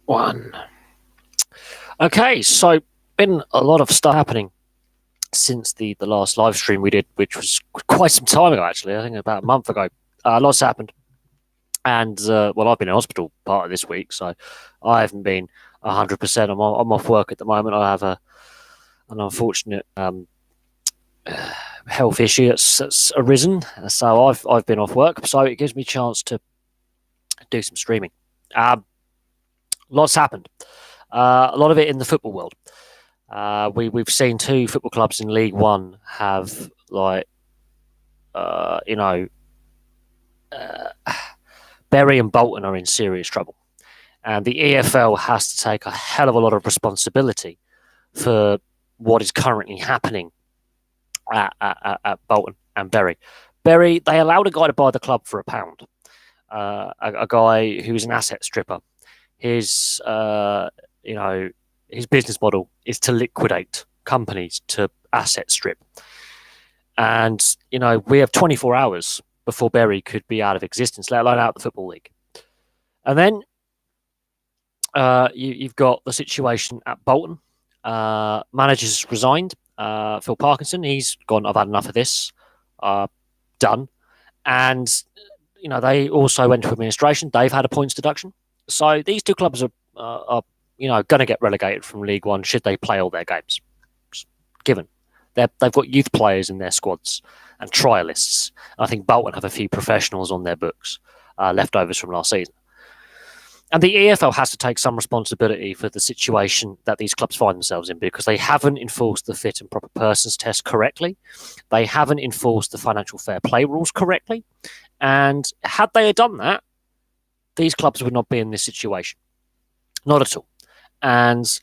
One. Okay, so been a lot of stuff happening since the last live stream we did, which was quite some time ago, actually. I think about a month ago. Lots happened. And, well, I've been in hospital part of this week, so I haven't been 100%. I'm off work at the moment. I have an unfortunate health issue that's arisen. So I've been off work, so it gives me a chance to do some streaming. Lots happened. A lot of it in the football world. We've seen two football clubs in League One have uh, you know Bury and Bolton are in serious trouble, and the EFL has to take a hell of a lot of responsibility for what is currently happening at Bolton and Bury. Bury, they allowed a guy to buy the club for £1, a guy who's an asset stripper. His his business model is to liquidate companies, to asset strip. And, we have 24 hours before Bury could be out of existence, let alone out of the Football League. And then you've got the situation at Bolton. Manager's resigned. Phil Parkinson, he's gone, I've had enough of this. Done. And, they also went to administration. They've had a points deduction. So these two clubs are going to get relegated from League One should they play all their games. It's given. They've got youth players in their squads and trialists. I think Bolton have a few professionals on their books, leftovers from last season. And the EFL has to take some responsibility for the situation that these clubs find themselves in because they haven't enforced the fit and proper persons test correctly. They haven't enforced the financial fair play rules correctly. And had they done that, these clubs would not be in this situation. Not at all. And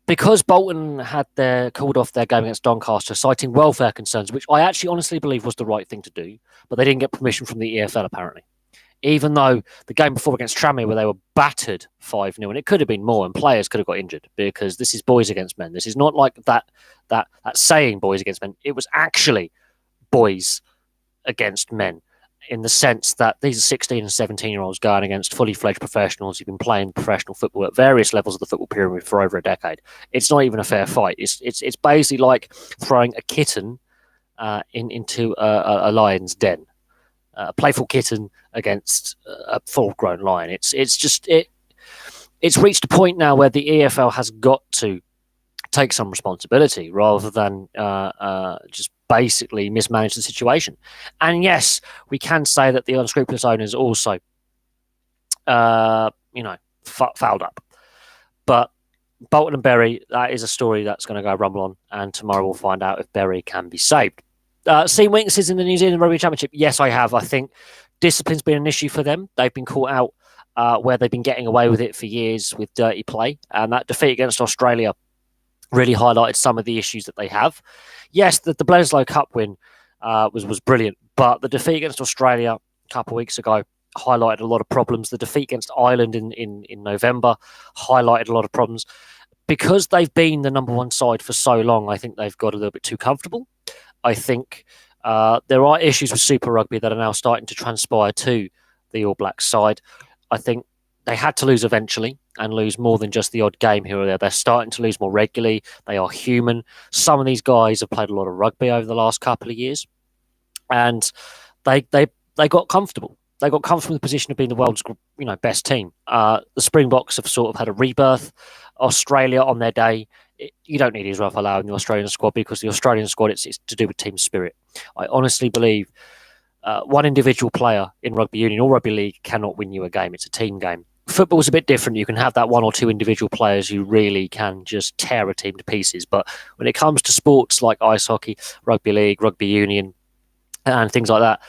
because Bolton had called off their game against Doncaster, citing welfare concerns, which I actually honestly believe was the right thing to do, but they didn't get permission from the EFL apparently. Even though the game before against Tranmere, where they were battered 5-0, and it could have been more, and players could have got injured because this is boys against men. This is not like that saying boys against men. It was actually boys against men, in the sense that these are 16 and 17-year-olds going against fully fledged professionals who've been playing professional football at various levels of the football pyramid for over a decade. It's not even a fair fight. It's basically like throwing a kitten into a lion's den. A playful kitten against a full-grown lion. It's reached a point now where the EFL has got to take some responsibility rather than just basically mismanage the situation. And yes, we can say that the unscrupulous owners also, fouled up. But Bolton and Bury, that is a story that's going to go rumble on, and tomorrow we'll find out if Bury can be saved. Seen weaknesses in the New Zealand Rugby Championship? Yes, I have. I think discipline's been an issue for them. They've been caught out where they've been getting away with it for years with dirty play. And that defeat against Australia really highlighted some of the issues that they have. Yes, the Bledisloe Cup win was brilliant, but the defeat against Australia a couple of weeks ago highlighted a lot of problems. The defeat against Ireland in November highlighted a lot of problems. Because they've been the number one side for so long, I think they've got a little bit too comfortable. I think there are issues with Super Rugby that are now starting to transpire to the All Blacks side. I think they had to lose eventually and lose more than just the odd game here or there. They're starting to lose more regularly. They are human. Some of these guys have played a lot of rugby over the last couple of years, and they got comfortable. They got comfortable in the position of being the world's best team. The Springboks have sort of had a rebirth. Australia on their day, you don't need Israel Folau in the Australian squad because the Australian squad, it's to do with team spirit. I honestly believe one individual player in rugby union or rugby league cannot win you a game. It's a team game. Football's a bit different. You can have that one or two individual players who really can just tear a team to pieces. But when it comes to sports like ice hockey, rugby league, rugby union, and things like that,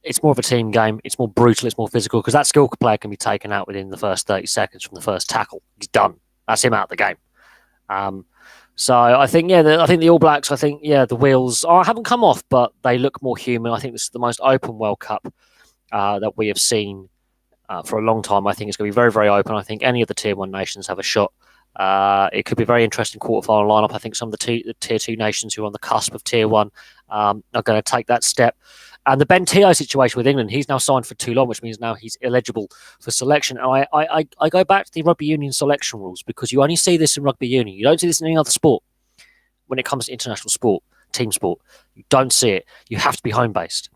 it's more of a team game. It's more brutal. It's more physical because that skill player can be taken out within the first 30 seconds from the first tackle. He's done. That's him out of the game. So I think, the All Blacks, the wheels haven't come off, but they look more human. I think this is the most open World Cup that we have seen for a long time. I think it's going to be very, very open. I think any of the Tier 1 nations have a shot. It could be a very interesting quarterfinal lineup. I think some of the Tier 2 nations who are on the cusp of Tier 1 are going to take that step. And the Ben Teo situation with England, he's now signed for too long, which means now he's eligible for selection. And I go back to the rugby union selection rules because you only see this in rugby union. You don't see this in any other sport when it comes to international sport, team sport. You don't see it. You have to be home based.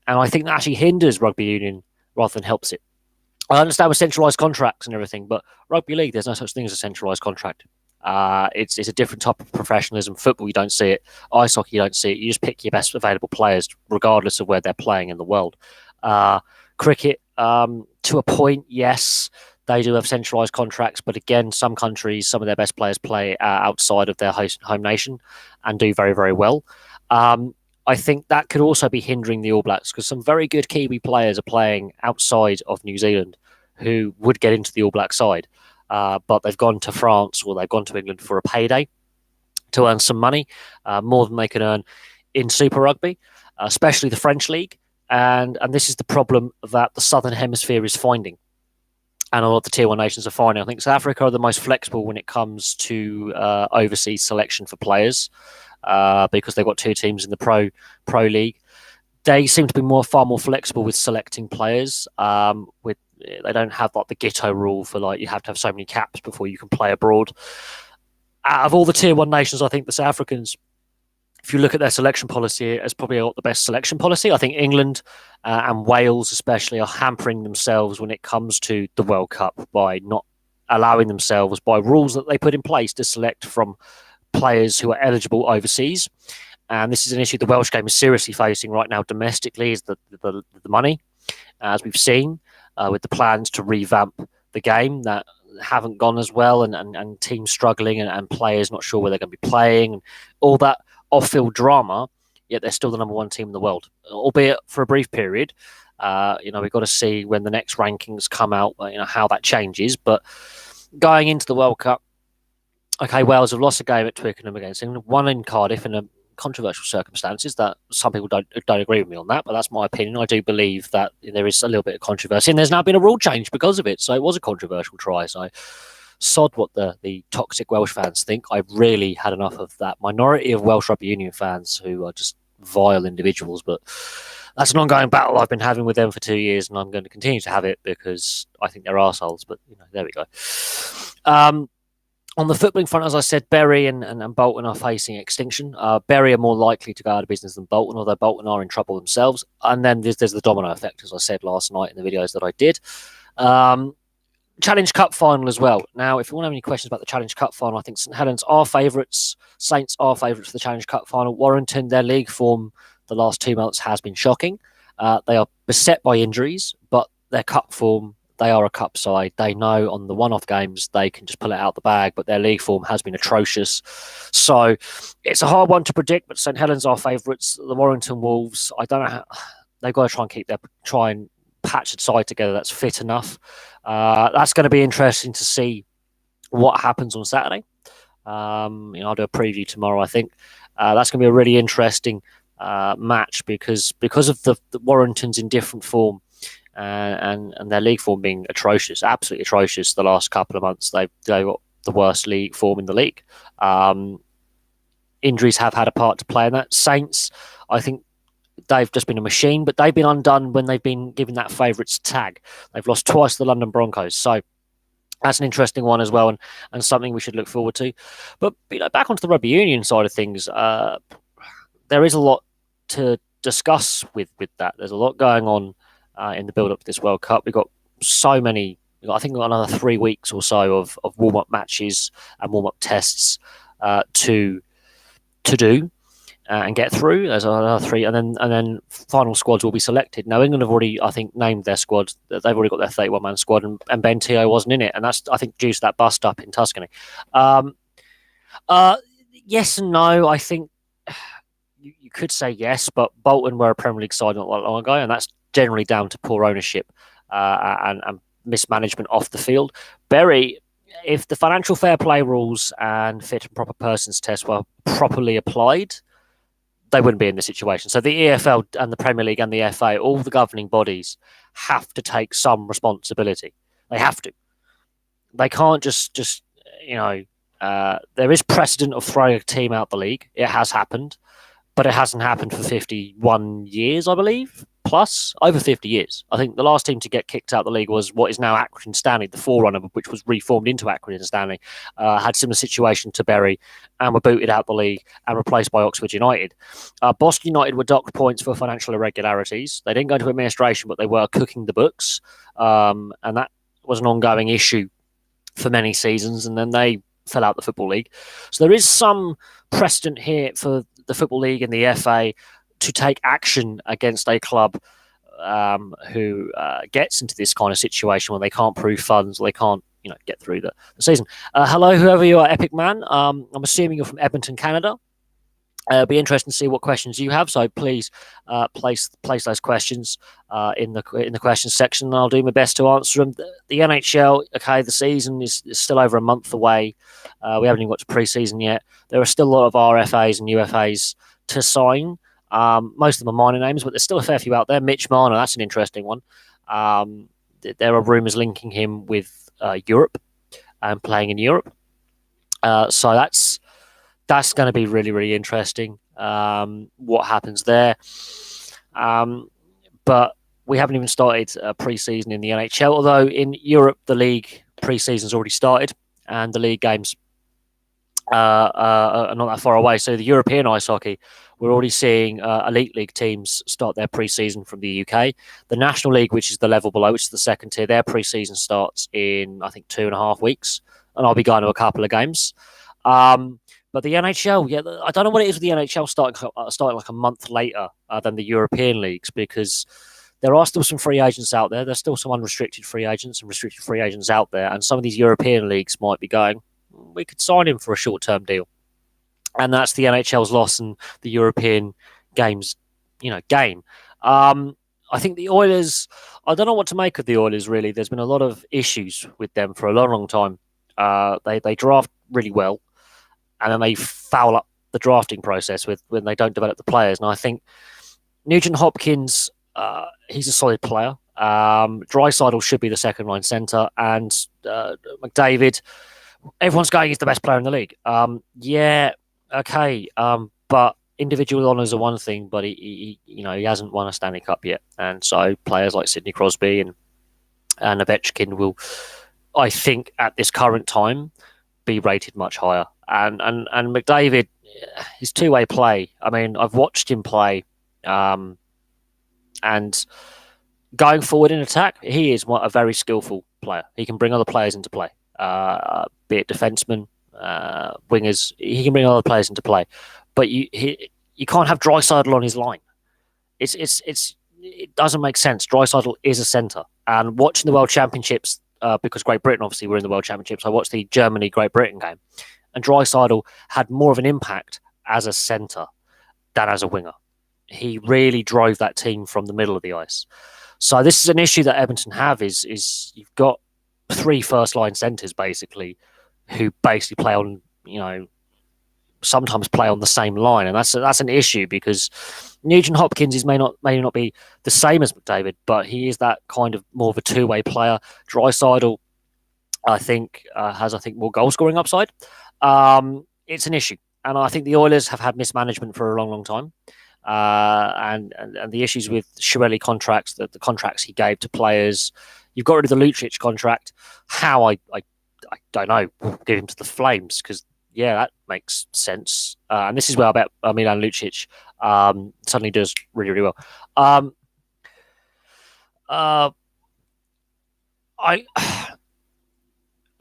And I think that actually hinders rugby union rather than helps it. I understand with centralised contracts and everything, but rugby league, there's no such thing as a centralised contract. It's a different type of professionalism. Football, you don't see it. Ice hockey, you don't see it. You just pick your best available players, regardless of where they're playing in the world. Cricket, to a point, yes, they do have centralised contracts, but again, some countries, some of their best players play outside of their home nation and do very, very well. I think that could also be hindering the All Blacks because some very good Kiwi players are playing outside of New Zealand who would get into the All Black side. But they've gone to France or they've gone to England for a payday to earn some money, more than they can earn in Super Rugby, especially the French League. And this is the problem that the Southern Hemisphere is finding. And a lot of the Tier 1 nations are finding. I think South Africa are the most flexible when it comes to overseas selection for players because they've got 2 teams in the Pro League. They seem to be far more flexible with selecting players. They don't have like the Ghetto rule for like you have to have so many caps before you can play abroad. Out of all the Tier 1 nations, I think the South Africans, if you look at their selection policy, has probably got the best selection policy. I think England and Wales especially are hampering themselves when it comes to the World Cup by not allowing themselves, by rules that they put in place, to select from players who are eligible overseas. And this is an issue the Welsh game is seriously facing right now domestically, is the money, as we've seen, with the plans to revamp the game that haven't gone as well, and teams struggling and players not sure where they're going to be playing, and all that off-field drama, yet they're still the number 1 team in the world, albeit for a brief period. We've got to see when the next rankings come out, how that changes. But going into the World Cup, okay, Wales have lost a game at Twickenham against England, one in Cardiff in a controversial circumstances that some people don't agree with me on that, but that's my opinion. I do believe that there is a little bit of controversy, and there's now been a rule change because of it. So it was a controversial try. So sod what the toxic Welsh fans think. I've really had enough of that minority of Welsh Rugby Union fans who are just vile individuals. But that's an ongoing battle I've been having with them for 2 years, and I'm going to continue to have it because I think they're arseholes. But there we go. On the footballing front, as I said, Bury and Bolton are facing extinction. Bury are more likely to go out of business than Bolton, although Bolton are in trouble themselves. And then there's the domino effect, as I said last night in the videos that I did. Challenge Cup final as well. Now, if you want to have any questions about the Challenge Cup final, I think St Helens are favourites. Saints are favourites for the Challenge Cup final. Warrington, their league form the last 2 months has been shocking. They are beset by injuries, but their cup form, they are a cup side. They know on the one-off games they can just pull it out the bag, but their league form has been atrocious. So it's a hard one to predict, but St Helens are favourites. The Warrington Wolves, I don't know how, they've got to try and patch a side together that's fit enough. That's going to be interesting to see what happens on Saturday. I'll do a preview tomorrow, I think. That's going to be a really interesting match because of the Warrington's in different form. And their league form being atrocious, absolutely atrocious. The last couple of months, they've got the worst league form in the league. Injuries have had a part to play in that. Saints, I think they've just been a machine, but they've been undone when they've been given that favourites tag. They've lost twice to the London Broncos, so that's an interesting one as well, and something we should look forward to. But back onto the rugby union side of things, there is a lot to discuss with that. There's a lot going on in the build-up to this World Cup. We've got so many, I think we've got another 3 weeks or so of warm-up matches and warm-up tests to do and get through. There's another 3, and then final squads will be selected. Now, England have already, I think, named their squad. They've already got their 31-man squad, and Ben Teo wasn't in it, and that's, I think, due to that bust-up in Tuscany. Yes and no. I think you could say yes, but Bolton were a Premier League side not long ago, and that's generally down to poor ownership and mismanagement off the field. Bury, if the financial fair play rules and fit and proper persons test were properly applied, they wouldn't be in this situation. So the EFL and the Premier League and the FA, all the governing bodies, have to take some responsibility. They have to. They can't just there is precedent of throwing a team out the league. It has happened. but it hasn't happened for 51 years, I believe, plus over 50 years. I think the last team to get kicked out of the league was what is now Accrington Stanley, the forerunner, which was reformed into Accrington Stanley. Had similar situation to Bury and were booted out the league and replaced by Oxford United. Boston United were docked points for financial irregularities. They didn't go into administration, but they were cooking the books, and that was an ongoing issue for many seasons, and then they fell out the Football League. So there is some precedent here for the Football League and the FA to take action against a club who gets into this kind of situation where they can't prove funds, or they can't, get through the season. Hello, whoever you are, Epic Man. I'm assuming you're from Edmonton, Canada. It'll be interesting to see what questions you have. So please place those questions in the questions section, and I'll do my best to answer them. The NHL, okay, the season is still over a month away. We haven't even got to pre-season yet. There are still a lot of RFAs and UFAs to sign. Most of them are minor names, but there's still a fair few out there. Mitch Marner, that's an interesting one. There are rumours linking him with Europe and playing in Europe. So that's going to be really, really interesting, what happens there. But we haven't even started pre-season in the NHL, although in Europe, the league pre-season's already started, and the league games are not that far away. So the European ice hockey, we're already seeing elite league teams start their pre-season from the UK. The National League, which is the level below, which is the second tier, their pre-season starts in, I think, 2.5 weeks, and I'll be going to a couple of games. But the NHL, I don't know what it is with the NHL starting like a month later than the European leagues, because there are still some free agents out there. There's still some unrestricted free agents and restricted free agents out there. And some of these European leagues might be going, we could sign him for a short-term deal. And that's the NHL's loss and the European games, game. I think the Oilers, I don't know what to make of the Oilers, really. There's been a lot of issues with them for a long, long time. They draft really well, and then they foul up the drafting process when they don't develop the players. And I think Nugent Hopkins, he's a solid player. Draisaitl should be the second line centre, and McDavid, everyone's going, he's the best player in the league. Okay, but individual honours are one thing, but he hasn't won a Stanley Cup yet, and so players like Sidney Crosby and Ovechkin will, I think, at this current time, be rated much higher. And McDavid, his two-way play. I mean, I've watched him play, and going forward in attack, he is a very skillful player. He can bring other players into play, be it defensemen, wingers. He can bring other players into play, but you can't have Draisaitl on his line. It doesn't make sense. Draisaitl is a centre, and watching the World Championships, because Great Britain obviously were in the World Championships, I watched the Germany-Great Britain game, and Draisaitl had more of an impact as a centre than as a winger. He really drove that team from the middle of the ice. So this is an issue that Edmonton have, is you've got 3 first-line centres, basically, who basically play on, sometimes play on the same line. And that's an issue, because Nugent Hopkins may not be the same as McDavid, but he is that kind of more of a two-way player. Draisaitl, I think, has more goal-scoring upside. It's an issue. And I think the Oilers have had mismanagement for a long, long time. And the issues with Chiarelli contracts, the contracts he gave to players. You've got rid of the Lucic contract. How, I don't know. We'll give him to the Flames, because, that makes sense. And this is where I bet Milan Lucic suddenly does really, really well. I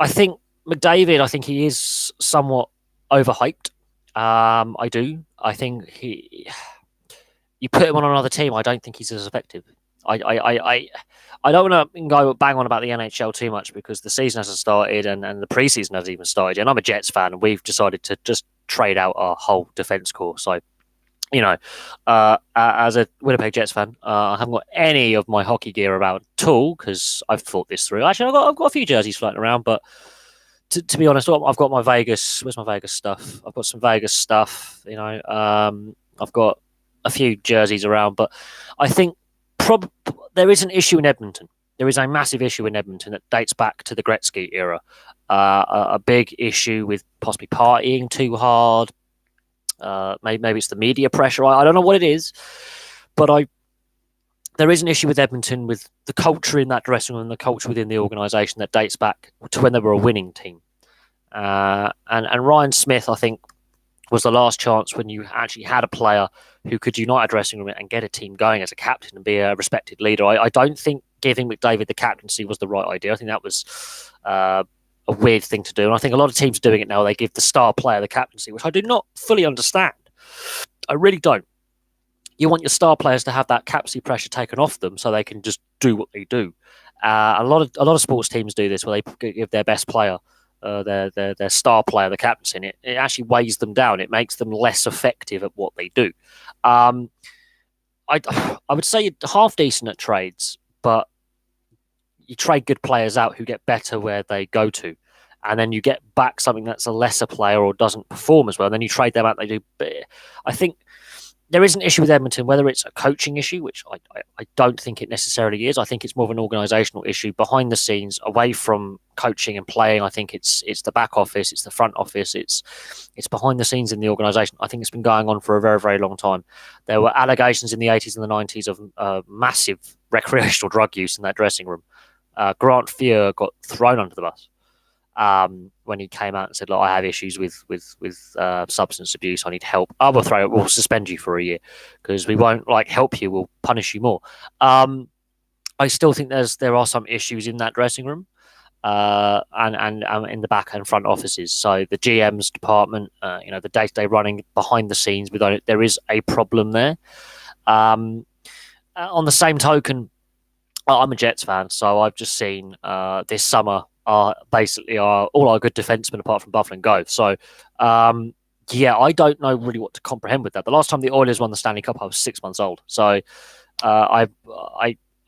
think McDavid, he is somewhat overhyped. I do. I think you put him on another team, I don't think he's as effective. I don't want to go bang on about the NHL too much, because the season hasn't started and the preseason hasn't even started. And I'm a Jets fan, and we've decided to just trade out our whole defense core. So, as a Winnipeg Jets fan, I haven't got any of my hockey gear around at all, because I've thought this through. Actually, I've got a few jerseys floating around, but to be honest, I've got my Vegas. Where's my Vegas stuff? I've got some Vegas stuff. I've got a few jerseys around, but I think there is an issue in Edmonton. There is a massive issue in Edmonton that dates back to the Gretzky era. A big issue with possibly partying too hard, Maybe it's the media pressure. I don't know what it is, but there is an issue with Edmonton with the culture in that dressing room and the culture within the organisation that dates back to when they were a winning team. And Ryan Smith, I think, was the last chance when you actually had a player who could unite a dressing room and get a team going as a captain and be a respected leader. I don't think giving McDavid the captaincy was the right idea. I think that was a weird thing to do. And I think a lot of teams are doing it now. They give the star player the captaincy, which I do not fully understand. I really don't. You want your star players to have that captaincy pressure taken off them so they can just do what they do. A lot of sports teams do this where they give their best player their star player, the captaincy, and it actually weighs them down. It makes them less effective at what they do. I would say you're half decent at trades, but you trade good players out who get better where they go to, and then you get back something that's a lesser player or doesn't perform as well. And then you trade them out. They do. But I think there is an issue with Edmonton, whether it's a coaching issue, which I don't think it necessarily is. I think it's more of an organisational issue behind the scenes, away from coaching and playing. I think it's the back office, it's the front office, it's behind the scenes in the organisation. I think it's been going on for a very, very long time. There were allegations in the 80s and the 90s of massive recreational drug use in that dressing room. Grant Fuhr got thrown under the bus when he came out and said, "Look, I have issues with substance abuse. I need help. We'll suspend you for a year because we won't help you. We'll punish you more." I still think there are some issues in that dressing room, and in the back and front offices. So the GM's department, the day-to-day running behind the scenes, there is a problem there. On the same token, I'm a Jets fan, so I've just seen this summer basically all our good defensemen apart from Buffalo and Gove. So, I don't know really what to comprehend with that. The last time the Oilers won the Stanley Cup, I was 6 months old. So, I've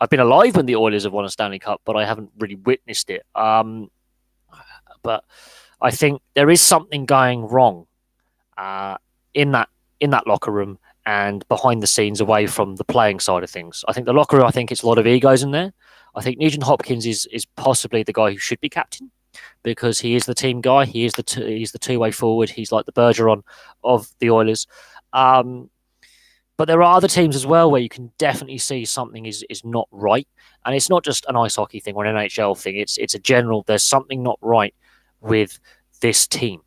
been alive when the Oilers have won a Stanley Cup, but I haven't really witnessed it. But I think there is something going wrong in that locker room and behind the scenes, away from the playing side of things. I think the locker room, I think it's a lot of egos in there. I think Nugent Hopkins is possibly the guy who should be captain because he is the team guy. He's the two-way forward. He's like the Bergeron of the Oilers. But there are other teams as well where you can definitely see something is not right. And it's not just an ice hockey thing or an NHL thing. It's a general, there's something not right with this team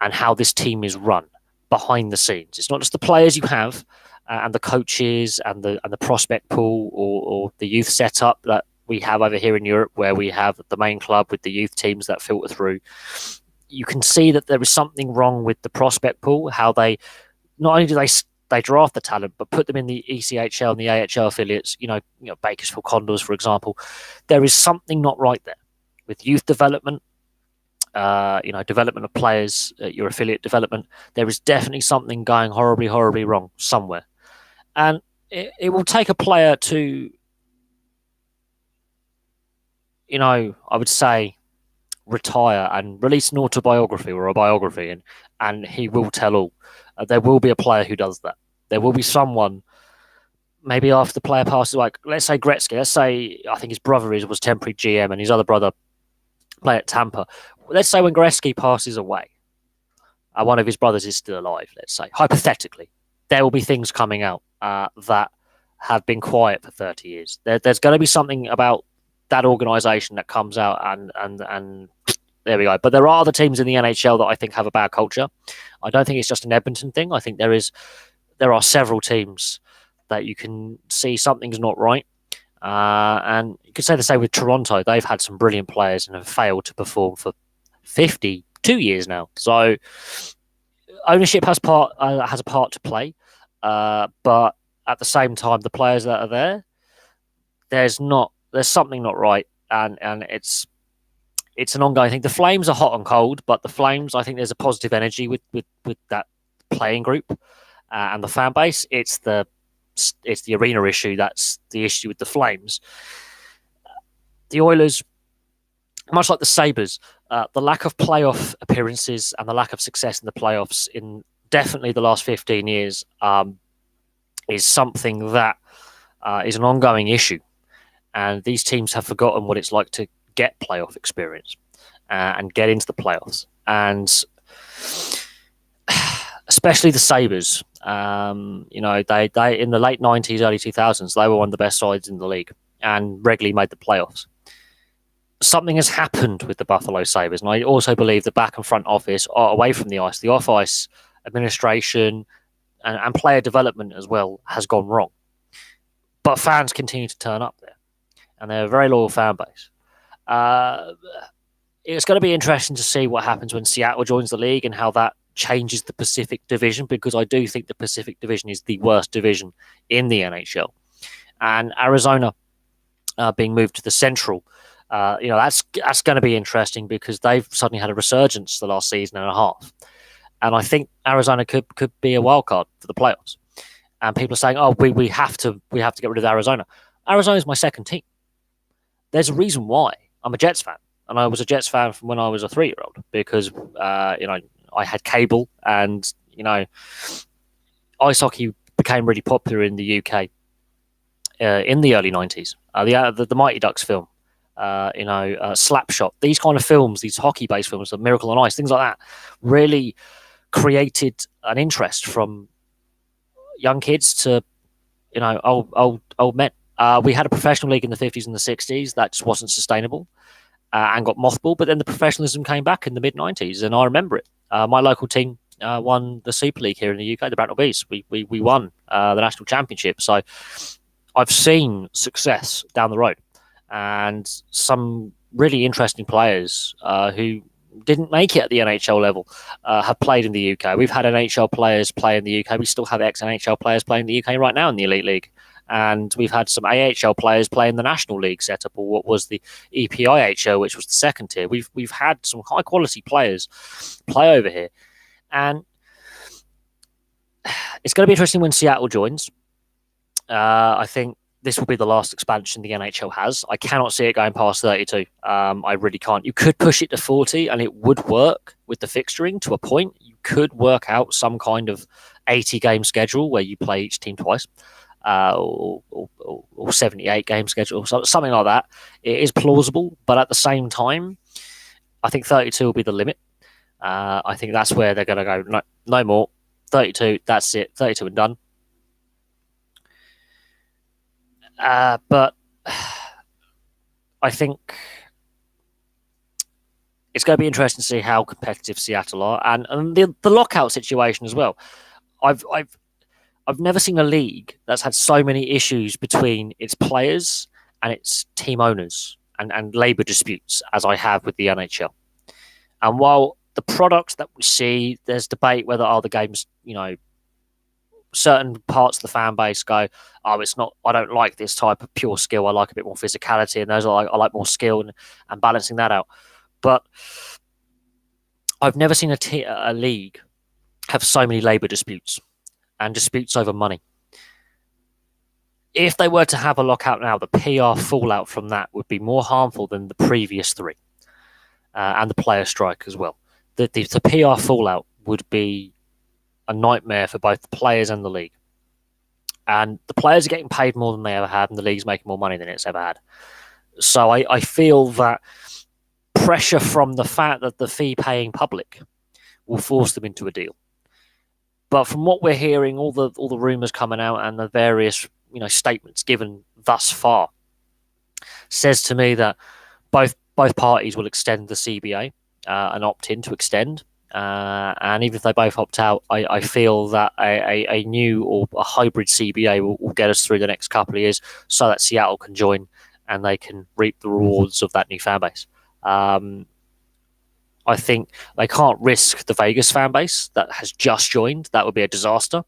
and how this team is run behind the scenes. It's not just the players you have and the coaches and the prospect pool or the youth setup that we have over here in Europe, where we have the main club with the youth teams that filter through. You can see that there is something wrong with the prospect pool, how they not only do they draft the talent, but put them in the ECHL and the AHL affiliates, Bakersfield Condors, for example. There is something not right there with youth development, development of players, your affiliate development. There is definitely something going horribly, horribly wrong somewhere. And it will take a player to, I would say, retire and release an autobiography or a biography, and he will tell all. There will be a player who does that. There will be someone, maybe after the player passes, like, let's say Gretzky, let's say, I think his brother was temporary GM and his other brother played at Tampa. Let's say when Gretzky passes away, one of his brothers is still alive, let's say, hypothetically, there will be things coming out that have been quiet for 30 years. There's going to be something about that organisation that comes out and there we go. But there are other teams in the NHL that I think have a bad culture. I don't think it's just an Edmonton thing. I think there are several teams that you can see something's not right. And you could say the same with Toronto. They've had some brilliant players and have failed to perform for 52 years now. So ownership has a part to play. But at the same time, the players that are there, there's something not right. And it's an ongoing thing. The Flames are hot and cold, but the Flames, I think there's a positive energy with that playing group and the fan base. It's the arena issue that's the issue with the Flames. The Oilers, much like the Sabres, the lack of playoff appearances and the lack of success in the playoffs in definitely the last 15 years is something that is an ongoing issue. And these teams have forgotten what it's like to get playoff experience and get into the playoffs. And especially the Sabres. They in the late 90s, early 2000s, they were one of the best sides in the league and regularly made the playoffs. Something has happened with the Buffalo Sabres, and I also believe the back and front office are away from the ice. The off ice administration and player development as well has gone wrong. But fans continue to turn up there, and they're a very loyal fan base. Uh, it's going to be interesting to see what happens when Seattle joins the league and how that changes the Pacific Division, because I do think the Pacific Division is the worst division in the NHL. And Arizona being moved to the Central, that's going to be interesting because they've suddenly had a resurgence the last season and a half. And I think Arizona could be a wild card for the playoffs. And people are saying, "Oh, we have to get rid of Arizona." Arizona is my second team. There's a reason why. I'm a Jets fan, and I was a Jets fan from when I was a 3-year-old because I had cable, and ice hockey became really popular in the UK in the early 90s. The Mighty Ducks film, Slapshot, these kind of films, these hockey-based films, the Miracle on Ice, things like that, really created an interest from young kids to old men. We had a professional league in the 50s and the 60s that just wasn't sustainable and got mothballed, but then the professionalism came back in the mid 90s, and I remember it. My local team won the Super League here in the UK, the Bracknell Bees. We won the national championship. So I've seen success down the road, and some really interesting players who didn't make it at the NHL level have played in the UK. We've had NHL players play in the UK. We still have ex-NHL players playing in the UK right now in the Elite League. And we've had some AHL players play in the National League setup, or what was the EPIHL, which was the second tier. We've had some high quality players play over here, and it's going to be interesting when Seattle joins. I think this will be the last expansion the NHL has. I cannot see it going past 32. I really can't. You could push it to 40, and it would work with the fixturing to a point. You could work out some kind of 80 game schedule where you play each team twice. Or 78 game schedule, something like that. It is plausible, but at the same time, I think 32 will be the limit. I think that's where they're going to go. No more. 32, that's it. 32 and done. But I think it's going to be interesting to see how competitive Seattle are, and the lockout situation as well. I've never seen a league that's had so many issues between its players and its team owners and labour disputes as I have with the NHL. And while the products that we see, there's debate whether the games, certain parts of the fan base go, "Oh, it's not. I don't like this type of pure skill. I like a bit more physicality," and those are I like more skill and balancing that out. But I've never seen a league have so many labour disputes and disputes over money. If they were to have a lockout now, the PR fallout from that would be more harmful than the previous three, and the player strike as well. The PR fallout would be a nightmare for both the players and the league. And the players are getting paid more than they ever had, and the league's making more money than it's ever had. So I feel that pressure from the fact that the fee-paying public will force them into a deal. But from what we're hearing, all the rumours coming out and the various statements given thus far says to me that both parties will extend the CBA and opt in to extend. And even if they both opt out, I feel that a new or a hybrid CBA will get us through the next couple of years, so that Seattle can join and they can reap the rewards of that new fan base. I think they can't risk the Vegas fan base that has just joined. That would be a disaster,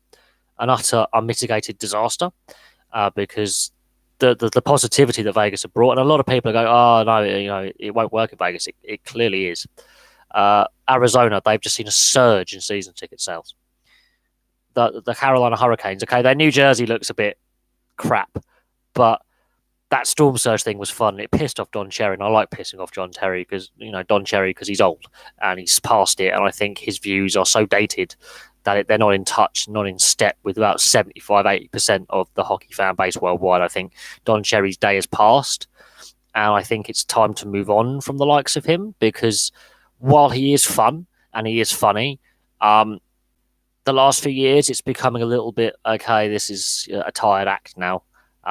an utter unmitigated disaster, because the positivity that Vegas have brought, and a lot of people are going, "Oh no, it won't work in Vegas." It clearly is. Arizona, they've just seen a surge in season ticket sales. The Carolina Hurricanes, okay, their New Jersey looks a bit crap, but that storm surge thing was fun. It pissed off Don Cherry, and I like pissing off Don Cherry because he's old and he's past it, and I think his views are so dated that they're not in touch, not in step with about 75-80% of the hockey fan base worldwide. I think Don Cherry's day has passed, and I think it's time to move on from the likes of him, because while he is fun and he is funny, the the last few years, it's becoming a little bit okay. This is a tired act now.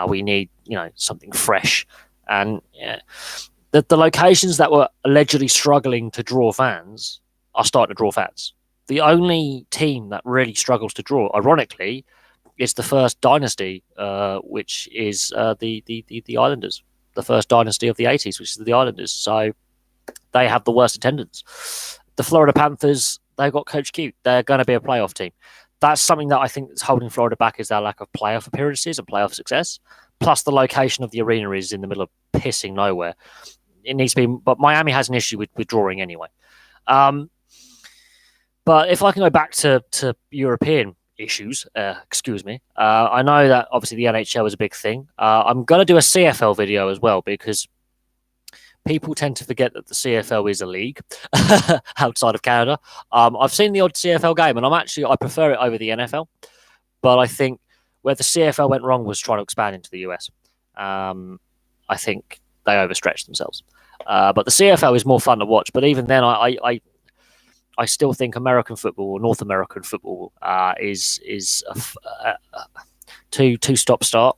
We need something fresh, and the locations that were allegedly struggling to draw fans are starting to draw fans. The only team that really struggles to draw, ironically, is the first dynasty, which is the Islanders, the first dynasty of the 80s, which is the Islanders. So they have the worst attendance. The Florida Panthers, they've got Coach Q. They're going to be a playoff team. That's something that I think is holding Florida back, is their lack of playoff appearances and playoff success. Plus, the location of the arena is in the middle of pissing nowhere. It needs to be, but Miami has an issue with drawing anyway. But if I can go back to European issues, excuse me, I know that obviously the NHL is a big thing. I'm going to do a CFL video as well, because people tend to forget that the CFL is a league outside of Canada. I've seen the odd CFL game, and I prefer it over the NFL. But I think where the CFL went wrong was trying to expand into the US. I think they overstretched themselves. But the CFL is more fun to watch. But even then, I still think American football, or North American football, is a two stop start.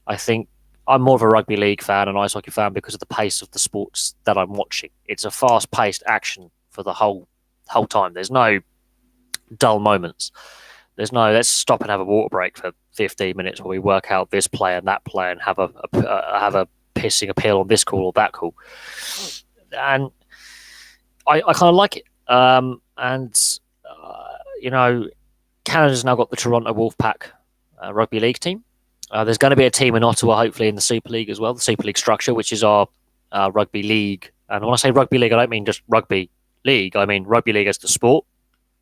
I think I'm more of a rugby league fan and ice hockey fan because of the pace of the sports that I'm watching. It's a fast paced action for the whole time. There's no dull moments. There's no let's stop and have a water break for 15 minutes while we work out this play and that play and have a pissing appeal on this call or that call. And I kind of like it. Canada's now got the Toronto Wolfpack rugby league team. There's going to be a team in Ottawa, hopefully, in the Super League as well, the Super League structure, which is our rugby league. And when I say rugby league, I don't mean just rugby league. I mean rugby league as the sport,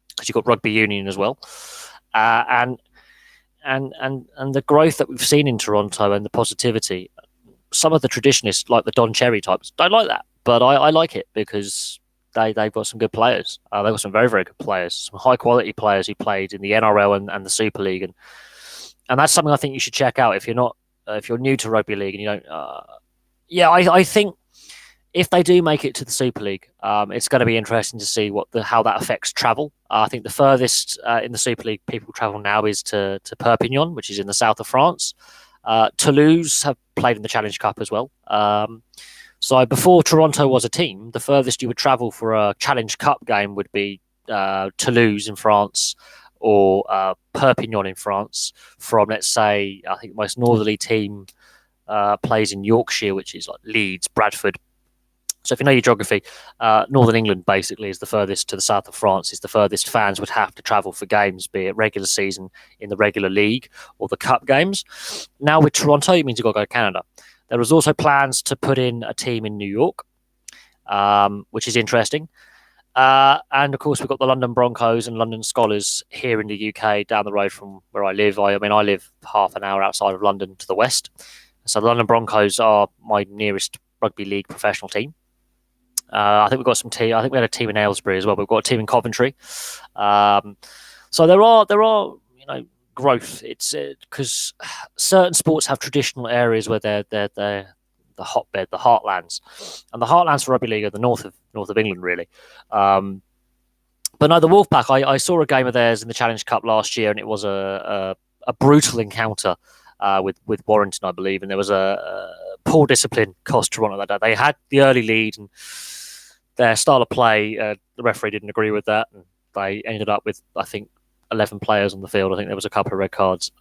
because you've got rugby union as well. And the growth that we've seen in Toronto and the positivity, some of the traditionalists, like the Don Cherry types, don't like that. But I like it because they've got some good players. They've got some very, very good players, some high-quality players who played in the NRL and the Super League. And that's something I think you should check out if you're new to rugby league and you don't. I think if they do make it to the Super League, it's going to be interesting to see how that affects travel. I think the furthest in the Super League people travel now is to Perpignan, which is in the south of France. Toulouse have played in the Challenge Cup as well. So before Toronto was a team, the furthest you would travel for a Challenge Cup game would be Toulouse in France, or Perpignan in France. From, let's say, I think the most northerly team plays in Yorkshire, which is like Leeds, Bradford. So if you know your geography, Northern England basically is the furthest to the south of France, is the furthest fans would have to travel for games, be it regular season in the regular league or the cup games. Now with Toronto, it means you've got to go to Canada. There was also plans to put in a team in New York, which is interesting. And of course, we've got the London Broncos and London Scholars here in the UK, down the road from where I live. I live half an hour outside of London to the west. So the London Broncos are my nearest rugby league professional team. I think we've got some team. I think we had a team in Aylesbury as well. We've got a team in Coventry. So there are growth. It's because certain sports have traditional areas where they're the hotbed, the heartlands, and the heartlands for rugby league are the north of England, really. But no, the Wolfpack. I saw a game of theirs in the Challenge Cup last year, and it was a brutal encounter with Warrington, I believe, and there was a poor discipline cost Toronto that day. They had the early lead, and their style of play, the referee didn't agree with that, and they ended up with, I think, 11 players on the field. I think there was a couple of red cards.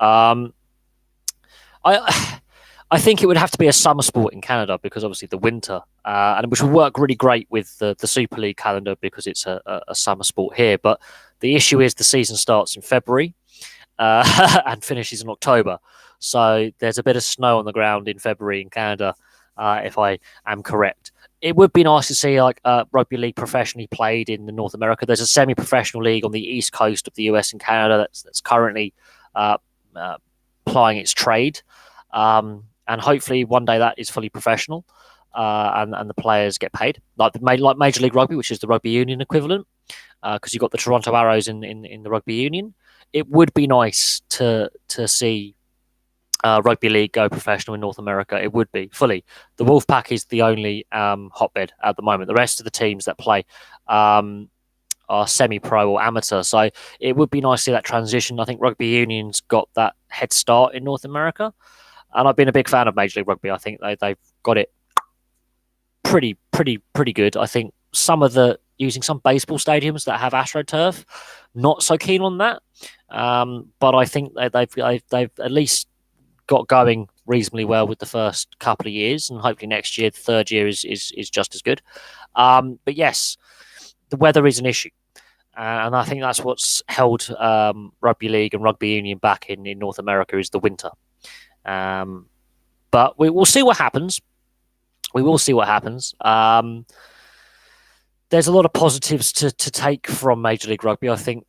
I think it would have to be a summer sport in Canada because obviously the winter, and which would work really great with the Super League calendar because it's a summer sport here. But the issue is the season starts in February and finishes in October. So there's a bit of snow on the ground in February in Canada, if I am correct. It would be nice to see like rugby league professionally played in the North America. There's a semi-professional league on the east coast of the US and Canada that's currently plying its trade. And hopefully one day that is fully professional and the players get paid. Like Major League Rugby, which is the rugby union equivalent, because you've got the Toronto Arrows in the rugby union. It would be nice to see rugby league go professional in North America. It would be fully. The Wolfpack is the only hotbed at the moment. The rest of the teams that play are are semi-pro or amateur. So it would be nice to see that transition. I think rugby union's got that head start in North America, and I've been a big fan of Major League Rugby. I think they've got it pretty good. I think some of the using some baseball stadiums that have AstroTurf, not so keen on that. But I think they've at least got going reasonably well with the first couple of years, and hopefully next year, the third year is just as good. But yes, the weather is an issue, and I think that's what's held rugby league and rugby union back in North America is the winter. But we will see what happens. We will see what happens. There's a lot of positives to take from Major League Rugby. I think,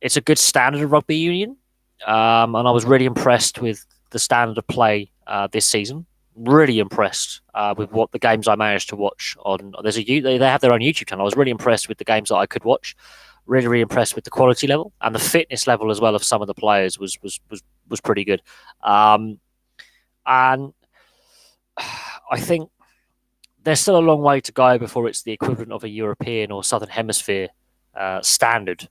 it's a good standard of rugby union. And I was really impressed with the standard of play this season. Really impressed with what the games I managed to watch on. They have their own YouTube channel. I was really impressed with the games that I could watch. Really impressed with the quality level and the fitness level as well of some of the players was pretty good. And I think there's still a long way to go before it's the equivalent of a European or Southern Hemisphere standard.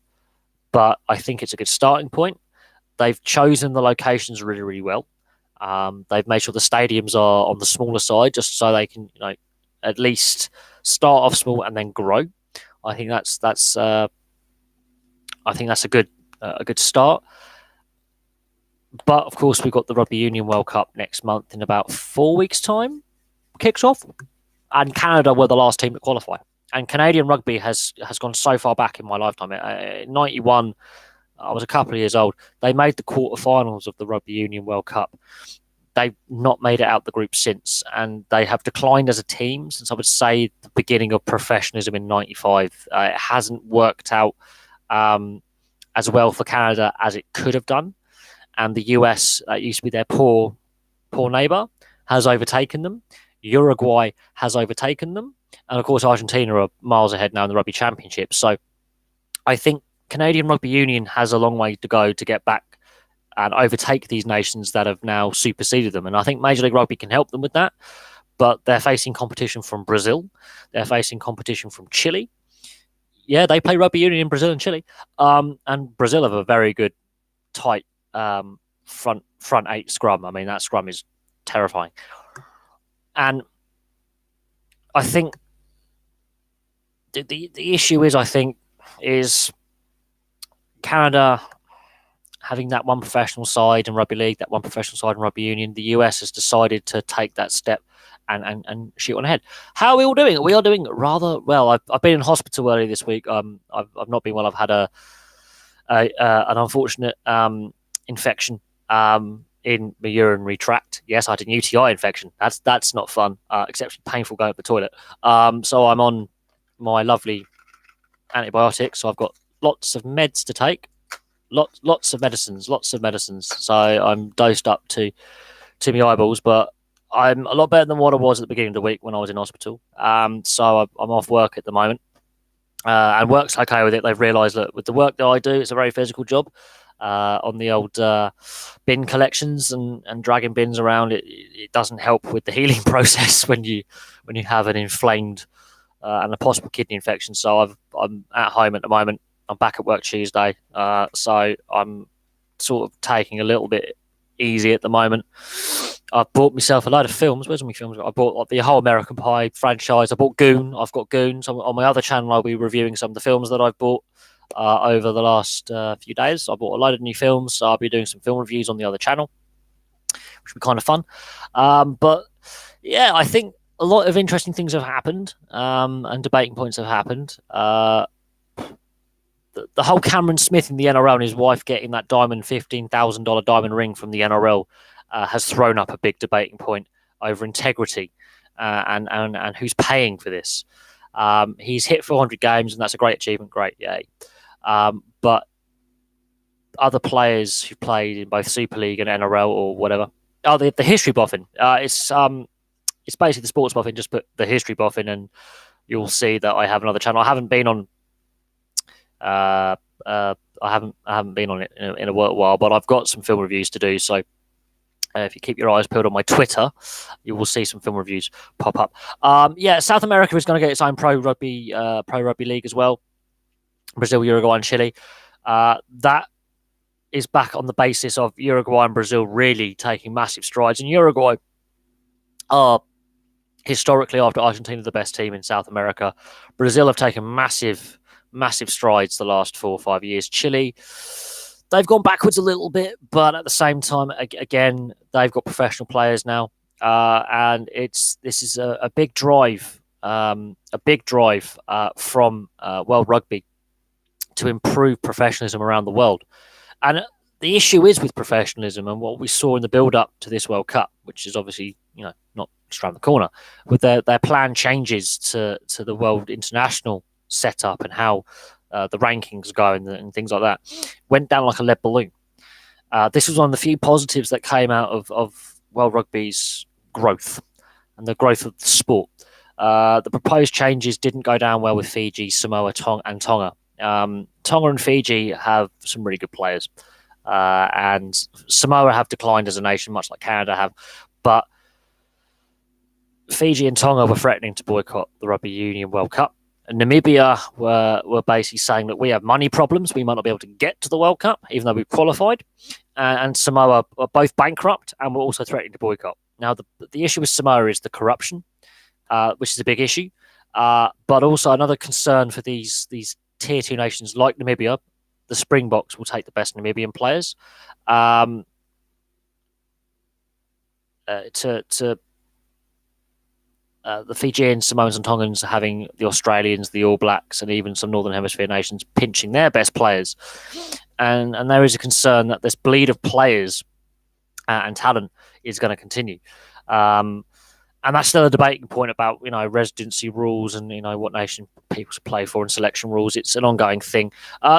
But I think it's a good starting point. They've chosen the locations really well. They've made sure the stadiums are on the smaller side, just so they can, at least start off small and then grow. I think that's a good start. But of course, we've got the Rugby Union World Cup next month in about 4 weeks' time. Kicks off, and Canada were the last team to qualify. And Canadian rugby has gone so far back in my lifetime. In '91, I was a couple of years old. They made the quarterfinals of the Rugby Union World Cup. They've not made it out the group since, and they have declined as a team since I would say the beginning of professionalism in '95. It hasn't worked out as well for Canada as it could have done. And the US, that used to be their poor neighbour, has overtaken them. Uruguay has overtaken them. And of course, Argentina are miles ahead now in the Rugby Championship. So I think Canadian Rugby Union has a long way to go to get back and overtake these nations that have now superseded them. And I think Major League Rugby can help them with that. But they're facing competition from Brazil. They're facing competition from Chile. Yeah, they play Rugby Union in Brazil and Chile. And Brazil have a very good, tight front eight scrum. I mean, that scrum is terrifying. And I think the issue is Canada having that one professional side in rugby league, that one professional side in rugby union. The US has decided to take that step and shoot on ahead. How are we all doing? We are doing rather well. I've been in hospital earlier this week. I've not been well. I've had an unfortunate infection in my urinary tract. Yes, I had an UTI infection. That's not fun. Exceptionally painful going to the toilet. So I'm on my lovely antibiotics. So I've got lots of meds to take. Lots of medicines. So I'm dosed up to my eyeballs, but I'm a lot better than what I was at the beginning of the week when I was in hospital. So I'm off work at the moment. And work's okay with it. They've realised that with the work that I do, it's a very physical job. On the old bin collections and dragging bins around, it doesn't help with the healing process when you have an inflamed and a possible kidney infection. So I'm at home at the moment. I'm back at work Tuesday, so I'm sort of taking a little bit easy at the moment. I've bought myself a load of films. Where's my films? I bought the whole American Pie franchise. I bought Goon. I've got Goon. So on my other channel, I'll be reviewing some of the films that I've bought over the last few days. I bought a load of new films. So I'll be doing some film reviews on the other channel, which will be kind of fun. But yeah, I think a lot of interesting things have happened and debating points have happened. The whole Cameron Smith in the NRL and his wife getting that $15,000 diamond ring from the NRL has thrown up a big debating point over integrity and who's paying for this. He's hit 400 games, and that's a great achievement. Great, yay. But other players who played in both Super League and NRL or whatever, the history buffing. It's basically the sports buffing. Just put the history buffing, and you'll see that I have another channel. I haven't been on. I haven't been on it in a while, but I've got some film reviews to do. So If you keep your eyes peeled on my Twitter, you will see some film reviews pop up. South America is going to get its own pro rugby league as well. Brazil, Uruguay, and Chile. That is back on the basis of Uruguay and Brazil really taking massive strides. And Uruguay are historically, after Argentina, the best team in South America. Brazil have taken massive strides the last 4 or 5 years. Chile, they've gone backwards a little bit, but at the same time, again, they've got professional players now, and this is a big drive, from World Rugby to improve professionalism around the world. And the issue is with professionalism and what we saw in the build-up to this World Cup, which is obviously not just around the corner, with their plan changes to the world international setup and how the rankings go and things like that, went down like a lead balloon. This was one of the few positives that came out of World Rugby's growth and the growth of the sport. The proposed changes didn't go down well with Fiji, Samoa, and Tonga. Tonga and Fiji have some really good players, and Samoa have declined as a nation, much like Canada have. But Fiji and Tonga were threatening to boycott the Rugby Union World Cup. And Namibia were basically saying that we have money problems. We might not be able to get to the World Cup, even though we've qualified. And Samoa are both bankrupt and were also threatening to boycott. Now, the issue with Samoa is the corruption, which is a big issue. But also another concern for these tier 2 nations like Namibia, the Springboks will take the best Namibian players the Fijians, Samoans, and Tongans having the Australians, the All Blacks, and even some Northern Hemisphere nations pinching their best players. And there is a concern that this bleed of players and talent is going to continue. And that's still a debating point about, residency rules and, what nation people should play for and selection rules. It's an ongoing thing.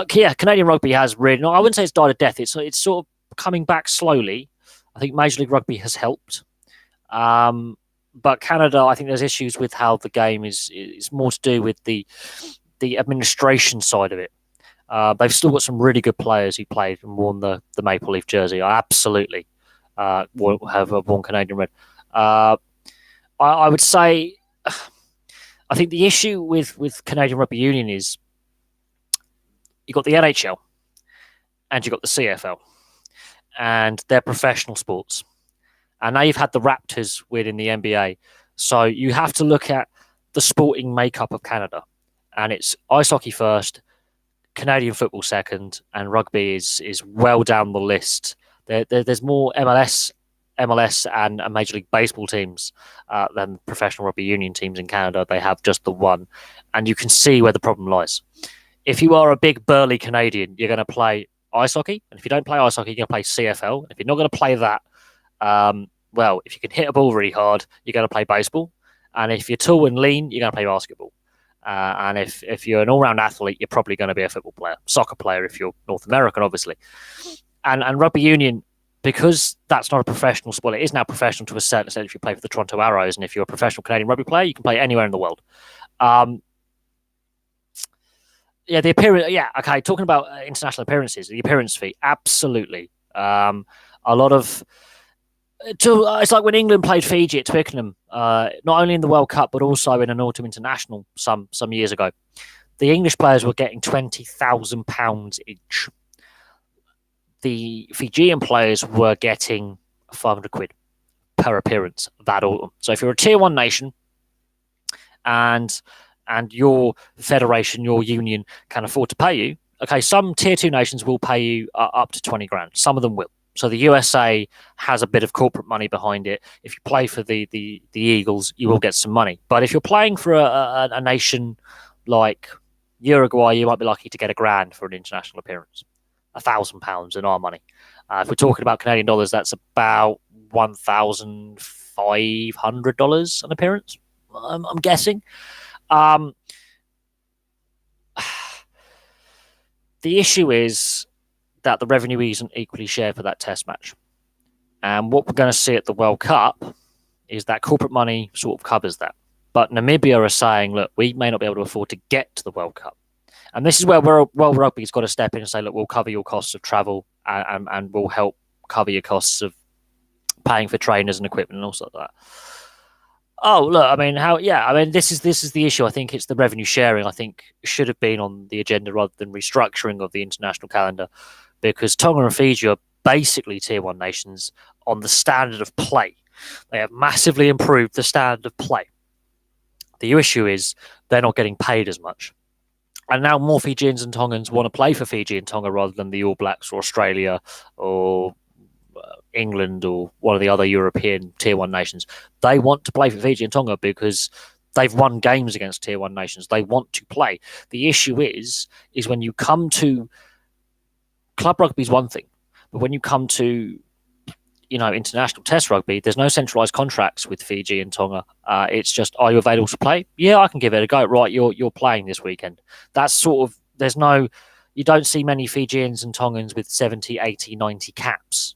Canadian rugby has really, I wouldn't say it's died a death. It's sort of coming back slowly. I think Major League Rugby has helped. But Canada, I think there's issues with how the game is more to do with the administration side of it. They've still got some really good players who played and worn the Maple Leaf jersey. I absolutely have worn Canadian red. I would say, I think the issue with Canadian Rugby Union is you've got the NHL and you've got the CFL, and they're professional sports. And now you've had the Raptors win the NBA. So you have to look at the sporting makeup of Canada. And it's ice hockey first, Canadian football second, and rugby is well down the list. There's more MLS and Major League Baseball teams than professional rugby union teams in Canada. They have just the one. And you can see where the problem lies. If you are a big burly Canadian, you're going to play ice hockey. And if you don't play ice hockey, you're going to play CFL. And if you're not going to play that, if you can hit a ball really hard, you're going to play baseball. And if you're tall and lean, you're going to play basketball. And if you're an all-round athlete, you're probably going to be a football player, soccer player if you're North American, obviously. And rugby union, because that's not a professional sport, it is now professional to a certain extent if you play for the Toronto Arrows. And if you're a professional Canadian rugby player, you can play anywhere in the world. The appearance. Yeah, okay. Talking about international appearances, the appearance fee, absolutely. A lot of. It's like when England played Fiji at Twickenham, not only in the World Cup but also in an autumn international some years ago. The English players were getting £20,000 each. The Fijian players were getting £500 per appearance that autumn. So if you're a tier 1 nation and your federation, your union can afford to pay you, okay, some tier 2 nations will pay you up to 20 grand. Some of them will. So the USA has a bit of corporate money behind it. If you play for the Eagles, you will get some money. But if you're playing for a nation like Uruguay, you might be lucky to get £1,000 for an international appearance. £1,000 in our money. If we're talking about Canadian dollars, that's about $1,500 an appearance, I'm guessing. The issue is that the revenue isn't equally shared for that test match. And what we're going to see at the World Cup is that corporate money sort of covers that. But Namibia are saying, look, we may not be able to afford to get to the World Cup. And this is where World Rugby's got to step in and say, look, we'll cover your costs of travel and we'll help cover your costs of paying for trainers and equipment and all sorts of that. Oh, look, I mean, this is the issue. I think it's the revenue sharing. I think should have been on the agenda rather than restructuring of the international calendar, because Tonga and Fiji are basically tier one nations on the standard of play. They have massively improved the standard of play. The issue is they're not getting paid as much. And now more Fijians and Tongans want to play for Fiji and Tonga rather than the All Blacks or Australia or England or one of the other European tier one nations. They want to play for Fiji and Tonga because they've won games against tier one nations. They want to play. The issue is when you come to club rugby is one thing, but when you come to international test rugby, there's no centralized contracts with Fiji and Tonga. It's just, are you available to play? Yeah, I can give it a go. Right, you're playing this weekend. That's sort of, you don't see many Fijians and Tongans with 70, 80, 90 caps.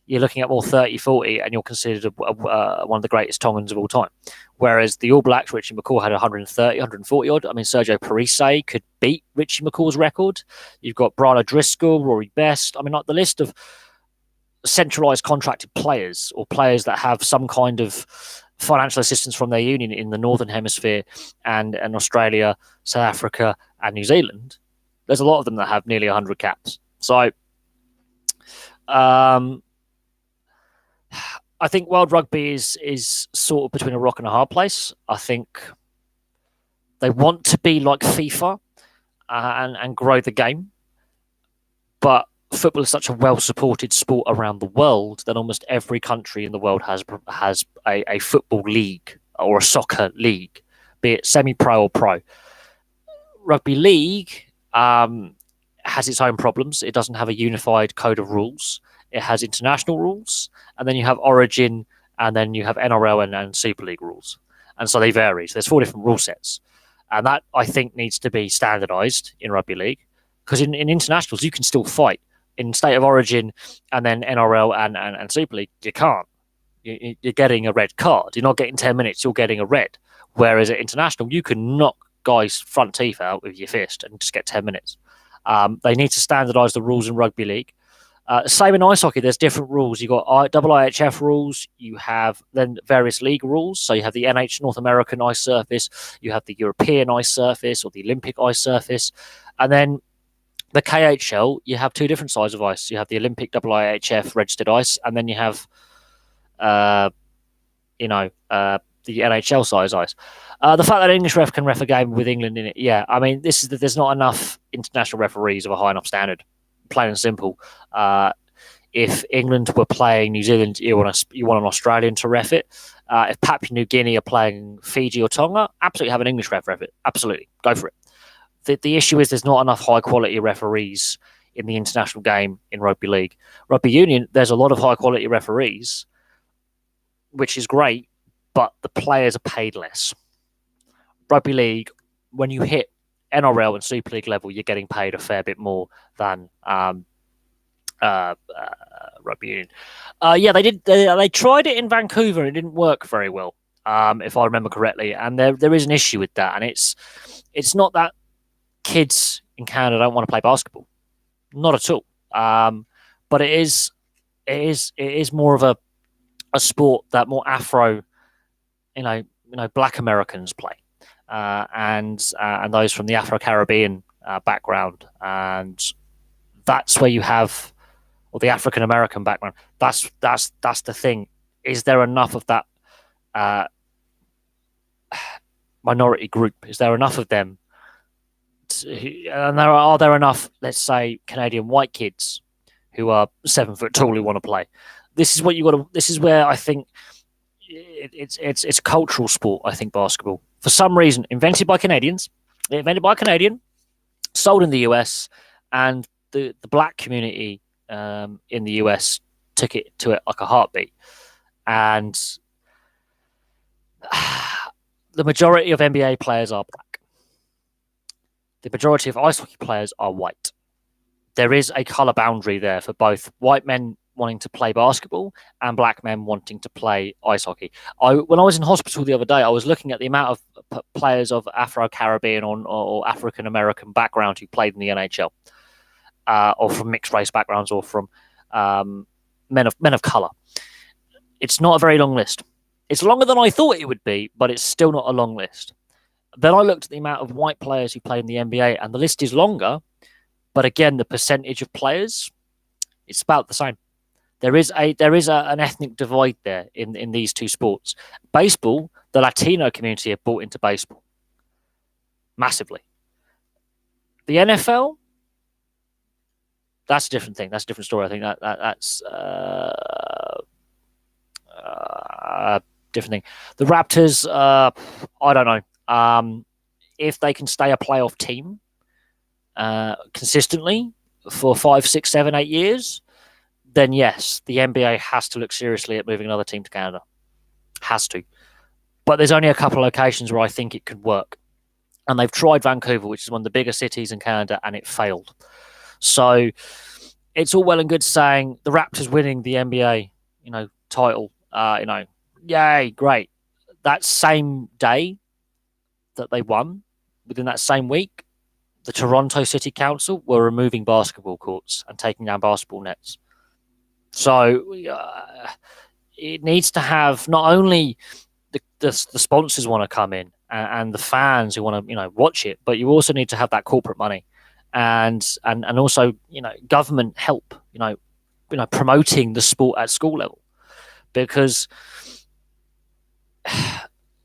You're looking at more 30, 40, and you're considered one of the greatest Tongans of all time. Whereas the All Blacks, Richie McCaw had 130, 140 odd. I mean, Sergio Parise could beat Richie McCaw's record. You've got Brian O'Driscoll, Rory Best. I mean, like the list of centralized contracted players or players that have some kind of financial assistance from their union in the Northern Hemisphere and Australia, South Africa, and New Zealand. There's a lot of them that have nearly 100 caps. So, I think World Rugby is sort of between a rock and a hard place. I think they want to be like FIFA and grow the game, but football is such a well-supported sport around the world that almost every country in the world has a football league or a soccer league, be it semi-pro or pro. Rugby league has its own problems. It doesn't have a unified code of rules. It has international rules, and then you have Origin, and then you have NRL and Super League rules. And so they vary. So there's 4 different rule sets. And that, I think, needs to be standardized in rugby league, because in internationals, you can still fight. In State of Origin and then NRL and Super League, you can't. You're getting a red card. You're not getting 10 minutes, you're getting a red. Whereas at international, you can knock guys' front teeth out with your fist and just get 10 minutes. They need to standardise the rules in rugby league. Same in ice hockey, there's different rules. You've got IHF rules, you have then various league rules. So you have the NH North American ice surface, you have the European ice surface or the Olympic ice surface. And then the KHL, you have 2 different sizes of ice. You have the Olympic IHF registered ice, and then you have, the NHL size ice. The fact that an English ref can ref a game with England in it, yeah. I mean, there's not enough international referees of a high enough standard. Plain and simple. If England were playing New Zealand, you want an Australian to ref it. If Papua New Guinea are playing Fiji or Tonga, absolutely have an English ref it. Absolutely, go for it. The issue is there's not enough high-quality referees in the international game in rugby league. Rugby union, there's a lot of high-quality referees, which is great, but the players are paid less. Rugby league, when you hit NRL and Super League level, you're getting paid a fair bit more than rugby union. They tried it in Vancouver and it didn't work very well, if I remember correctly. And there is an issue with that, and it's not that kids in Canada don't want to play basketball, not at all. But it is more of a sport that more Afro, Black Americans play, and those from the Afro-Caribbean background, and that's where you have, or the African American background. That's the thing. Is there enough of that minority group? Is there enough of them? And are there enough, let's say, Canadian white kids who are 7 foot tall who want to play? This is what you got to. This is where I think it's a cultural sport. I think basketball, for some reason, invented by a Canadian, sold in the US, and the black community in the US took it to it like a heartbeat. And the majority of NBA players are black. The majority of ice hockey players are white. There is a colour boundary there for both white men wanting to play basketball and black men wanting to play ice hockey. When I was in hospital the other day, I was looking at the amount of players of Afro-Caribbean or African-American background who played in the NHL, or from mixed race backgrounds, or from men of colour. It's not a very long list. It's longer than I thought it would be, but it's still not a long list. Then I looked at the amount of white players who play in the NBA, and the list is longer. But again, the percentage of players, it's about the same. There is an ethnic divide there in these two sports. Baseball, the Latino community have bought into baseball massively. The NFL, that's a different thing. That's a different story. I think that's a different thing. The Raptors, I don't know. If they can stay a playoff team consistently for 5, 6, 7, 8 years, then yes, the NBA has to look seriously at moving another team to Canada. Has to. But there's only a couple of locations where I think it could work. And they've tried Vancouver, which is one of the bigger cities in Canada, and it failed. So it's all well and good saying the Raptors winning the NBA, title, yay, great. That same day that they won, within that same week, the Toronto City Council were removing basketball courts and taking down basketball nets. So it needs to have not only the sponsors want to come in and the fans who want to watch it, but you also need to have that corporate money and also government help promoting the sport at school level, because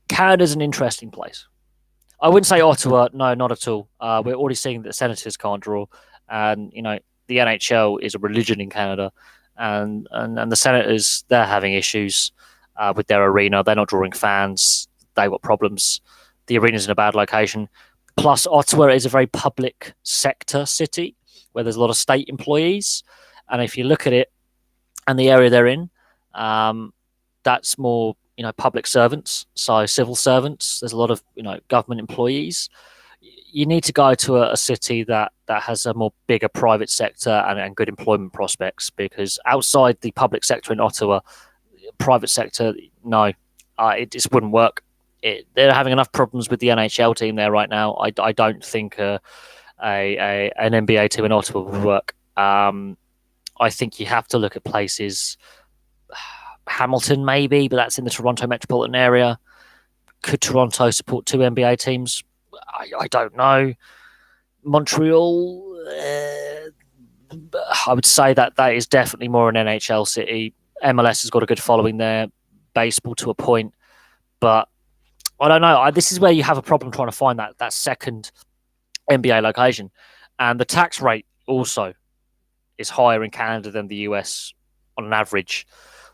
Canada's an interesting place. I wouldn't say Ottawa, no, not at all. We're already seeing that the Senators can't draw, and the NHL is a religion in Canada. And the Senators, they're having issues with their arena. They're not drawing fans. They've got problems. The arena's in a bad location. Plus, Ottawa is a very public sector city where there's a lot of state employees. And if you look at it and the area they're in, that's more public servants, so civil servants. There's a lot of government employees. You need to go to a city that has a more bigger private sector and good employment prospects, because outside the public sector in Ottawa, private sector, no, it just wouldn't work. They're having enough problems with the NHL team there right now. I don't think an NBA team in Ottawa would work. I think you have to look at places, Hamilton maybe, but that's in the Toronto metropolitan area. Could Toronto support 2 NBA teams? I don't know. Montreal, I would say that is definitely more an NHL city. MLS has got a good following there. Baseball to a point. But I don't know. This is where you have a problem trying to find that second NBA location. And the tax rate also is higher in Canada than the US on an average.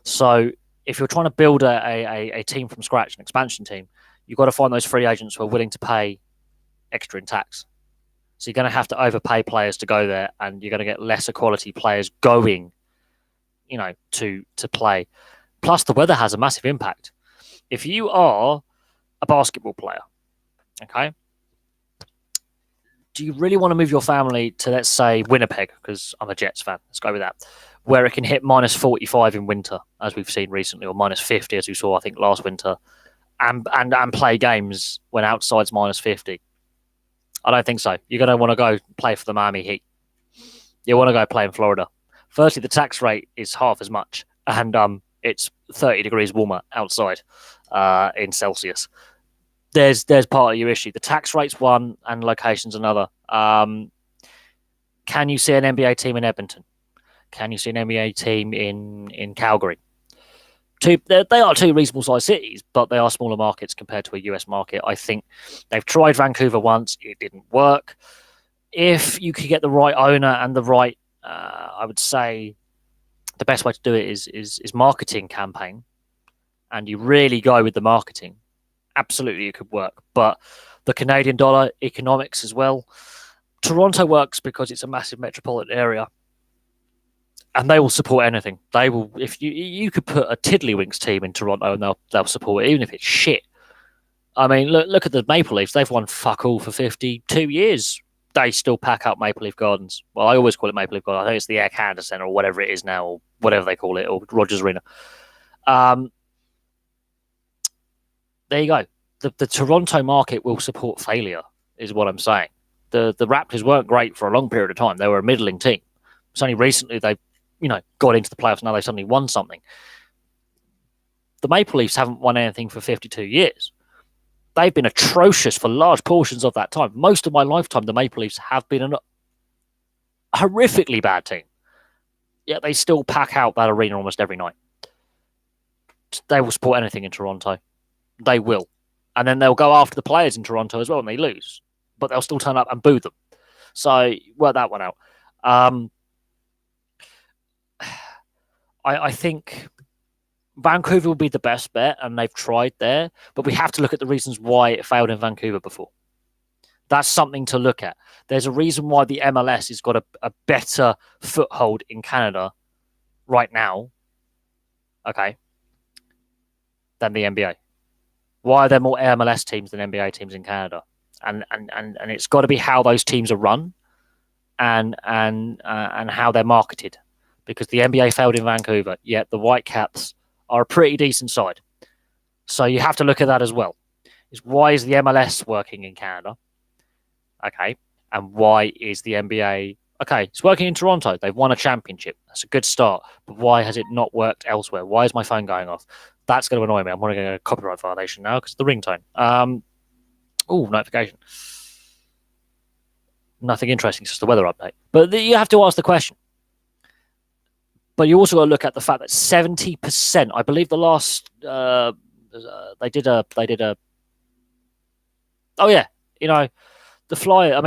So if you're trying to build a team from scratch, an expansion team, you've got to find those free agents who are willing to pay extra in tax. So you're going to have to overpay players to go there, and you're going to get lesser quality players going, to play. Plus, the weather has a massive impact. If you are a basketball player, okay, do you really want to move your family to, let's say, Winnipeg? Because I'm a Jets fan. Let's go with that. Where it can hit minus 45 in winter, as we've seen recently, or minus 50, as we saw, I think, last winter, and play games when outside's minus 50. I don't think so. You're going to want to go play for the Miami Heat. You want to go play in Florida. Firstly, the tax rate is half as much, and it's 30 degrees warmer outside in Celsius. There's part of your issue. The tax rate's one, and location's another. Can you see an NBA team in Edmonton? Can you see an NBA team in Calgary? They are 2 reasonable sized cities, but they are smaller markets compared to a US market. I think they've tried Vancouver once. It didn't work. If you could get the right owner and the right, I would say the best way to do it is marketing campaign, and you really go with the marketing, absolutely it could work. But the Canadian dollar, economics as well. Toronto works because it's a massive metropolitan area. And they will support anything. They will. If you could put a Tiddlywinks team in Toronto, and they'll support it, even if it's shit. I mean, look at the Maple Leafs. They've won fuck all for 52 years. They still pack up Maple Leaf Gardens. Well, I always call it Maple Leaf Gardens. I think it's the Air Canada Centre or whatever it is now, or whatever they call it, or Rogers Arena. There you go. The Toronto market will support failure, is what I'm saying. The Raptors weren't great for a long period of time. They were a middling team. It's only recently they got into the playoffs. Now they've suddenly won something. the Maple Leafs haven't won anything for 52 years. They've been atrocious for large portions of that time. Most of my lifetime, the Maple Leafs have been a horrifically bad team. Yet they still pack out that arena almost every night. They will support anything in Toronto. They will. And then they'll go after the players in Toronto as well when they lose. But they'll still turn up and boo them. So, work that one out. I think Vancouver will be the best bet, and they've tried there. But we have to look at the reasons why it failed in Vancouver before. That's something to look at. There's a reason why the MLS has got a better foothold in Canada right now, okay, than the NBA. Why are there more MLS teams than NBA teams in Canada? And it's got to be how those teams are run and how they're marketed. Because the NBA failed in Vancouver, yet the Whitecaps are a pretty decent side. So you have to look at that as well. Why is the MLS working in Canada? Okay. And why is the NBA... Okay, it's working in Toronto. They've won a championship. That's a good start. But why has it not worked elsewhere? Why is my phone going off? That's going to annoy me. I'm going to get a copyright violation now because of the ringtone. Notification. Nothing interesting. It's just a weather update. But you have to ask the question. But you also got to look at the fact that 70%, I believe the last... they did a... Oh, yeah. The Flyers... it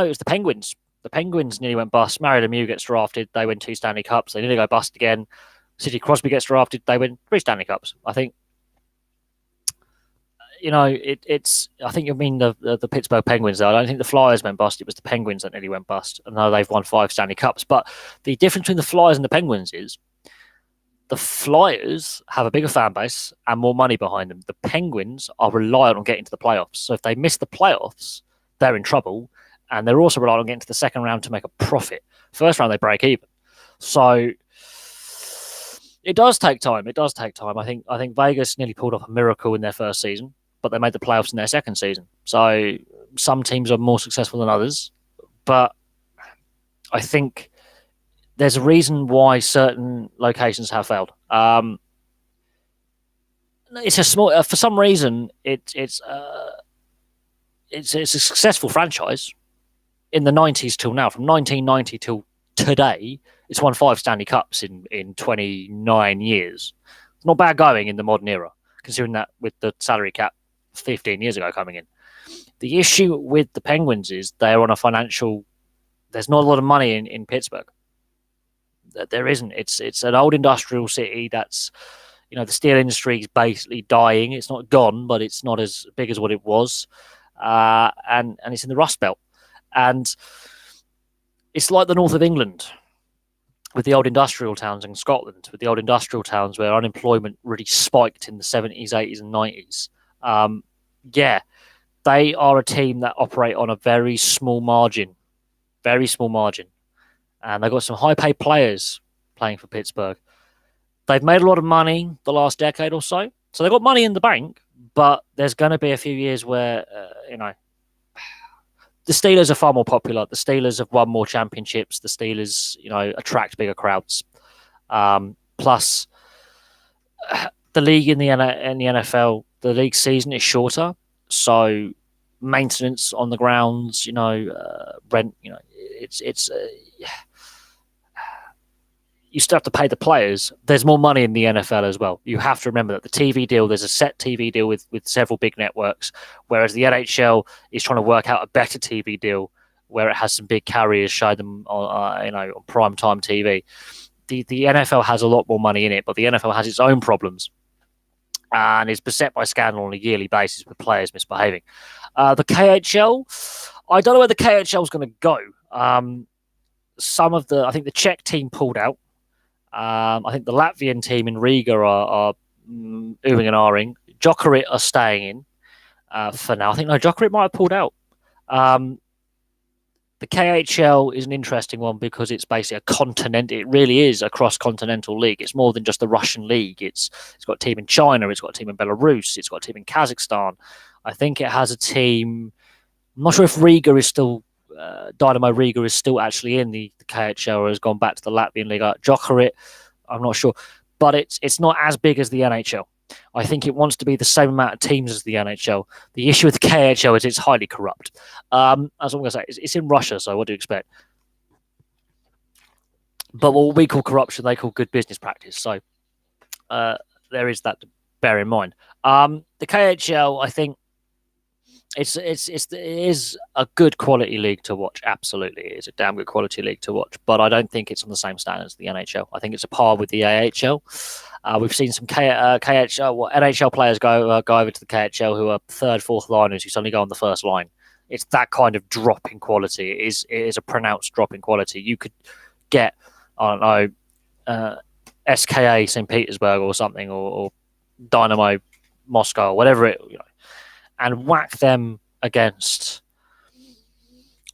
was the Penguins. The Penguins nearly went bust. Mario Lemieux gets drafted. They win 2 Stanley Cups. They nearly go bust again. Sidney Crosby gets drafted. They win 3 Stanley Cups. I think, it's... I think you mean the Pittsburgh Penguins, though. I don't think the Flyers went bust. It was the Penguins that nearly went bust. And now they've won 5 Stanley Cups. But the difference between the Flyers and the Penguins is the Flyers have a bigger fan base and more money behind them. The Penguins are reliant on getting to the playoffs. So if they miss the playoffs, they're in trouble. And they're also reliant on getting to the second round to make a profit. First round, they break even. So it does take time. I think Vegas nearly pulled off a miracle in their first season, but they made the playoffs in their second season. So some teams are more successful than others. But I think there's a reason why certain locations have failed. It's a small... for some reason, it's a successful franchise. In the 90s till now, from 1990 till today, it's won 5 Stanley Cups in 29 years. It's not bad going in the modern era, considering that with the salary cap 15 years ago coming in. The issue with the Penguins is they're on a financial... There's not a lot of money in Pittsburgh. There isn't. It's an old industrial city that's... the steel industry is basically dying. It's not gone, but it's not as big as what it was. And it's in the Rust Belt. And it's like the north of England with the old industrial towns in Scotland, with the old industrial towns where unemployment really spiked in the 70s, 80s and 90s. They are a team that operate on a very small margin. And they've got some high-paid players playing for Pittsburgh. They've made a lot of money the last decade or so. So they've got money in the bank, but there's going to be a few years where, the Steelers are far more popular. The Steelers have won more championships. The Steelers, attract bigger crowds. Plus, the league in the NFL, the league season is shorter, so maintenance on the grounds, rent, it's. You still have to pay the players. There's more money in the NFL as well. You have to remember that the TV deal, there's a set TV deal with several big networks, whereas the NHL is trying to work out a better TV deal where it has some big carriers show them on prime time TV. The NFL has a lot more money in it, but the NFL has its own problems and is beset by scandal on a yearly basis with players misbehaving. The KHL, I don't know where the KHL is going to go. I think the Czech team pulled out. I think the Latvian team in Riga are oohing and ahhing. Jokerit are staying in for now. I think Jokerit might have pulled out. The KHL is an interesting one because it's basically a continent. It really is a cross-continental league. It's more than just the Russian league. It's got a team in China. It's got a team in Belarus. It's got a team in Kazakhstan. I think it has a team... I'm not sure if Riga is still... Dynamo Riga is still actually in the KHL or has gone back to the Latvian league. Jokerit, I'm not sure. But it's not as big as the NHL. I think it wants to be the same amount of teams as the NHL. The issue with the KHL is it's highly corrupt. As I'm going to say, it's in Russia, so what do you expect? But what we call corruption, they call good business practice. So there is that to bear in mind. The KHL, I think, it is a good quality league to watch. Absolutely, it is a damn good quality league to watch. But I don't think it's on the same standard as the NHL. I think it's a par with the AHL. We've seen some KHL, NHL players go over to the KHL who are third, fourth liners who suddenly go on the first line. It's that kind of drop in quality. It is a pronounced drop in quality. You could get, I don't know, SKA St. Petersburg or something, or Dynamo Moscow, or whatever it, and whack them against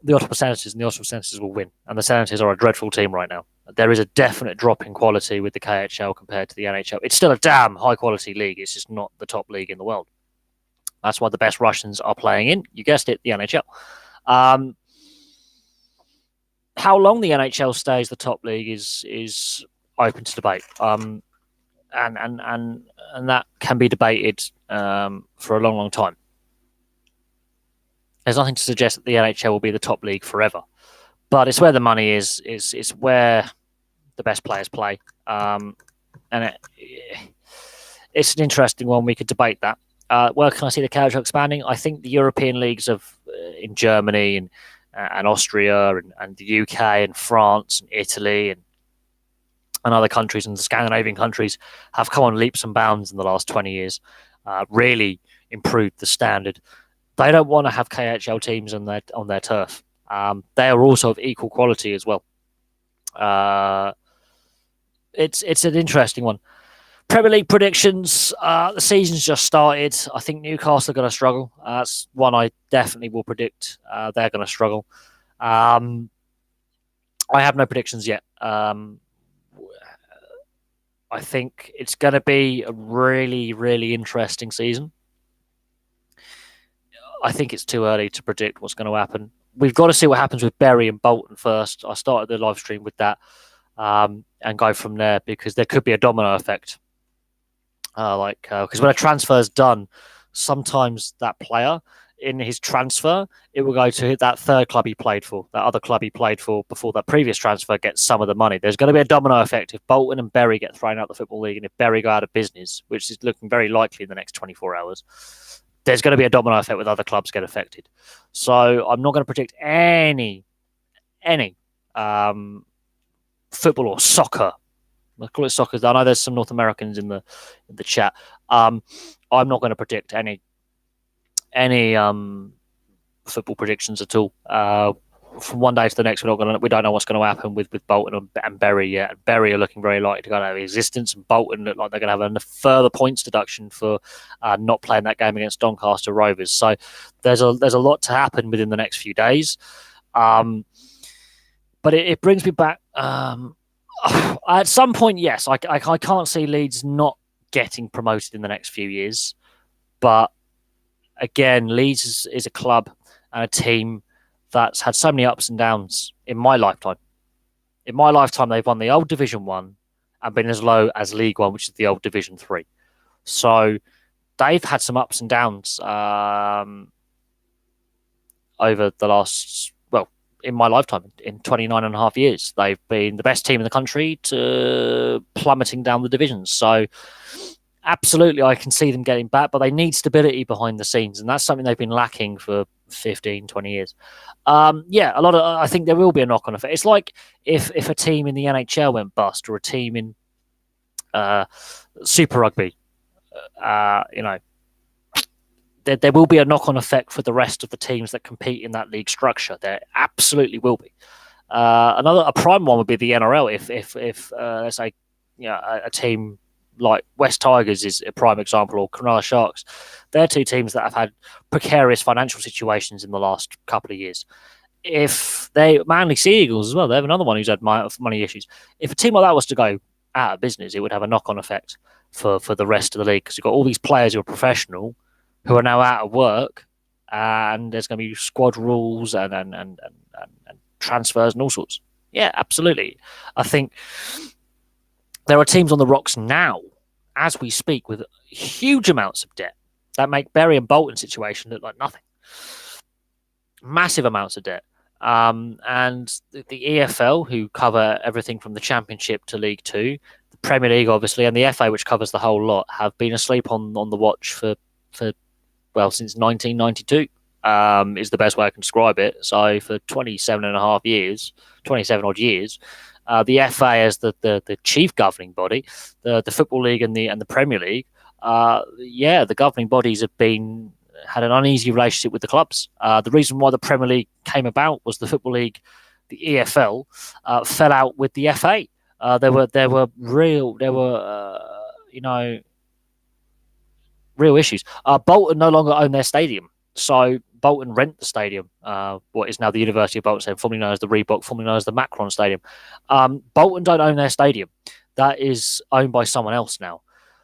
the Ottawa Senators, and the Ottawa Senators will win. And the Senators are a dreadful team right now. There is a definite drop in quality with the KHL compared to the NHL. It's still a damn high quality league. It's just not the top league in the world. That's why the best Russians are playing in. You guessed it, the NHL. How long the NHL stays the top league is open to debate. And that can be debated for a long, long time. There's nothing to suggest that the NHL will be the top league forever, but it's where the money is. It's where the best players play, and it's an interesting one. We could debate that. Where can I see the KHL expanding? I think the European leagues in Germany and Austria and the UK and France and Italy and other countries and the Scandinavian countries have come on leaps and bounds in the last 20 years. Really improved the standard. They don't want to have KHL teams on their turf. They are also of equal quality as well. It's an interesting one. Premier League predictions. The season's just started. I think Newcastle are going to struggle. That's one I definitely will predict. They're going to struggle. I have no predictions yet. I think it's going to be a really, really interesting season. I think it's too early to predict what's going to happen. We've got to see what happens with Bury and Bolton first. I started the live stream with that and go from there, because there could be a domino effect. Because when a transfer is done, sometimes that player in his transfer, it will go to that third club he played for, that other club he played for before that previous transfer gets some of the money. There's going to be a domino effect if Bolton and Bury get thrown out of the Football League, and if Bury go out of business, which is looking very likely in the next 24 hours. There's going to be a domino effect with other clubs get affected. So I'm not going to predict any football or soccer. I call it soccer. I know there's some North Americans in the chat. I'm not going to predict any football predictions at all. From one day to the next, we don't know what's going to happen with Bolton and Bury yet. And Bury are looking very likely to go out of existence, and Bolton look like they're going to have a further points deduction for not playing that game against Doncaster Rovers. So there's a lot to happen within the next few days. But it brings me back. At some point, yes, I can't see Leeds not getting promoted in the next few years. But again, Leeds is a club and a team that's had so many ups and downs in my lifetime. In my lifetime, they've won the old Division 1 and been as low as League 1, which is the old Division 3. So they've had some ups and downs over the last, in my lifetime, in 29 and a half years. They've been the best team in the country to plummeting down the divisions. So absolutely, I can see them getting back, but they need stability behind the scenes, and that's something they've been lacking for 15, 20 years. I think there will be a knock-on effect. It's like if a team in the NHL went bust, or a team in Super Rugby, there will be a knock-on effect for the rest of the teams that compete in that league structure. There absolutely will be. A prime one would be the NRL. If let's say a team like West Tigers is a prime example, or Cronulla Sharks, they're two teams that have had precarious financial situations in the last couple of years. If Manly Sea Eagles as well, they have another one who's had money issues. If a team like that was to go out of business, it would have a knock-on effect for the rest of the league, because you've got all these players who are professional who are now out of work, and there's going to be squad rules and transfers and all sorts. Yeah, absolutely. I think there are teams on the rocks now, as we speak, with huge amounts of debt that make Bury and Bolton situation look like nothing. Massive amounts of debt. And the EFL, who cover everything from the Championship to League Two, the Premier League, obviously, and the FA, which covers the whole lot, have been asleep on the watch for since 1992. Is the best way I can describe it. So for 27 odd years, the FA as the chief governing body, the Football League and the Premier League, the governing bodies have had an uneasy relationship with the clubs. The reason why the Premier League came about was the Football League, the EFL, fell out with the FA. There were real issues. Bolton no longer own their stadium, so Bolton rent the stadium, what is now the University of Bolton Stadium, formerly known as the Reebok, formerly known as the Macron Stadium. Bolton don't own their stadium; that is owned by someone else now.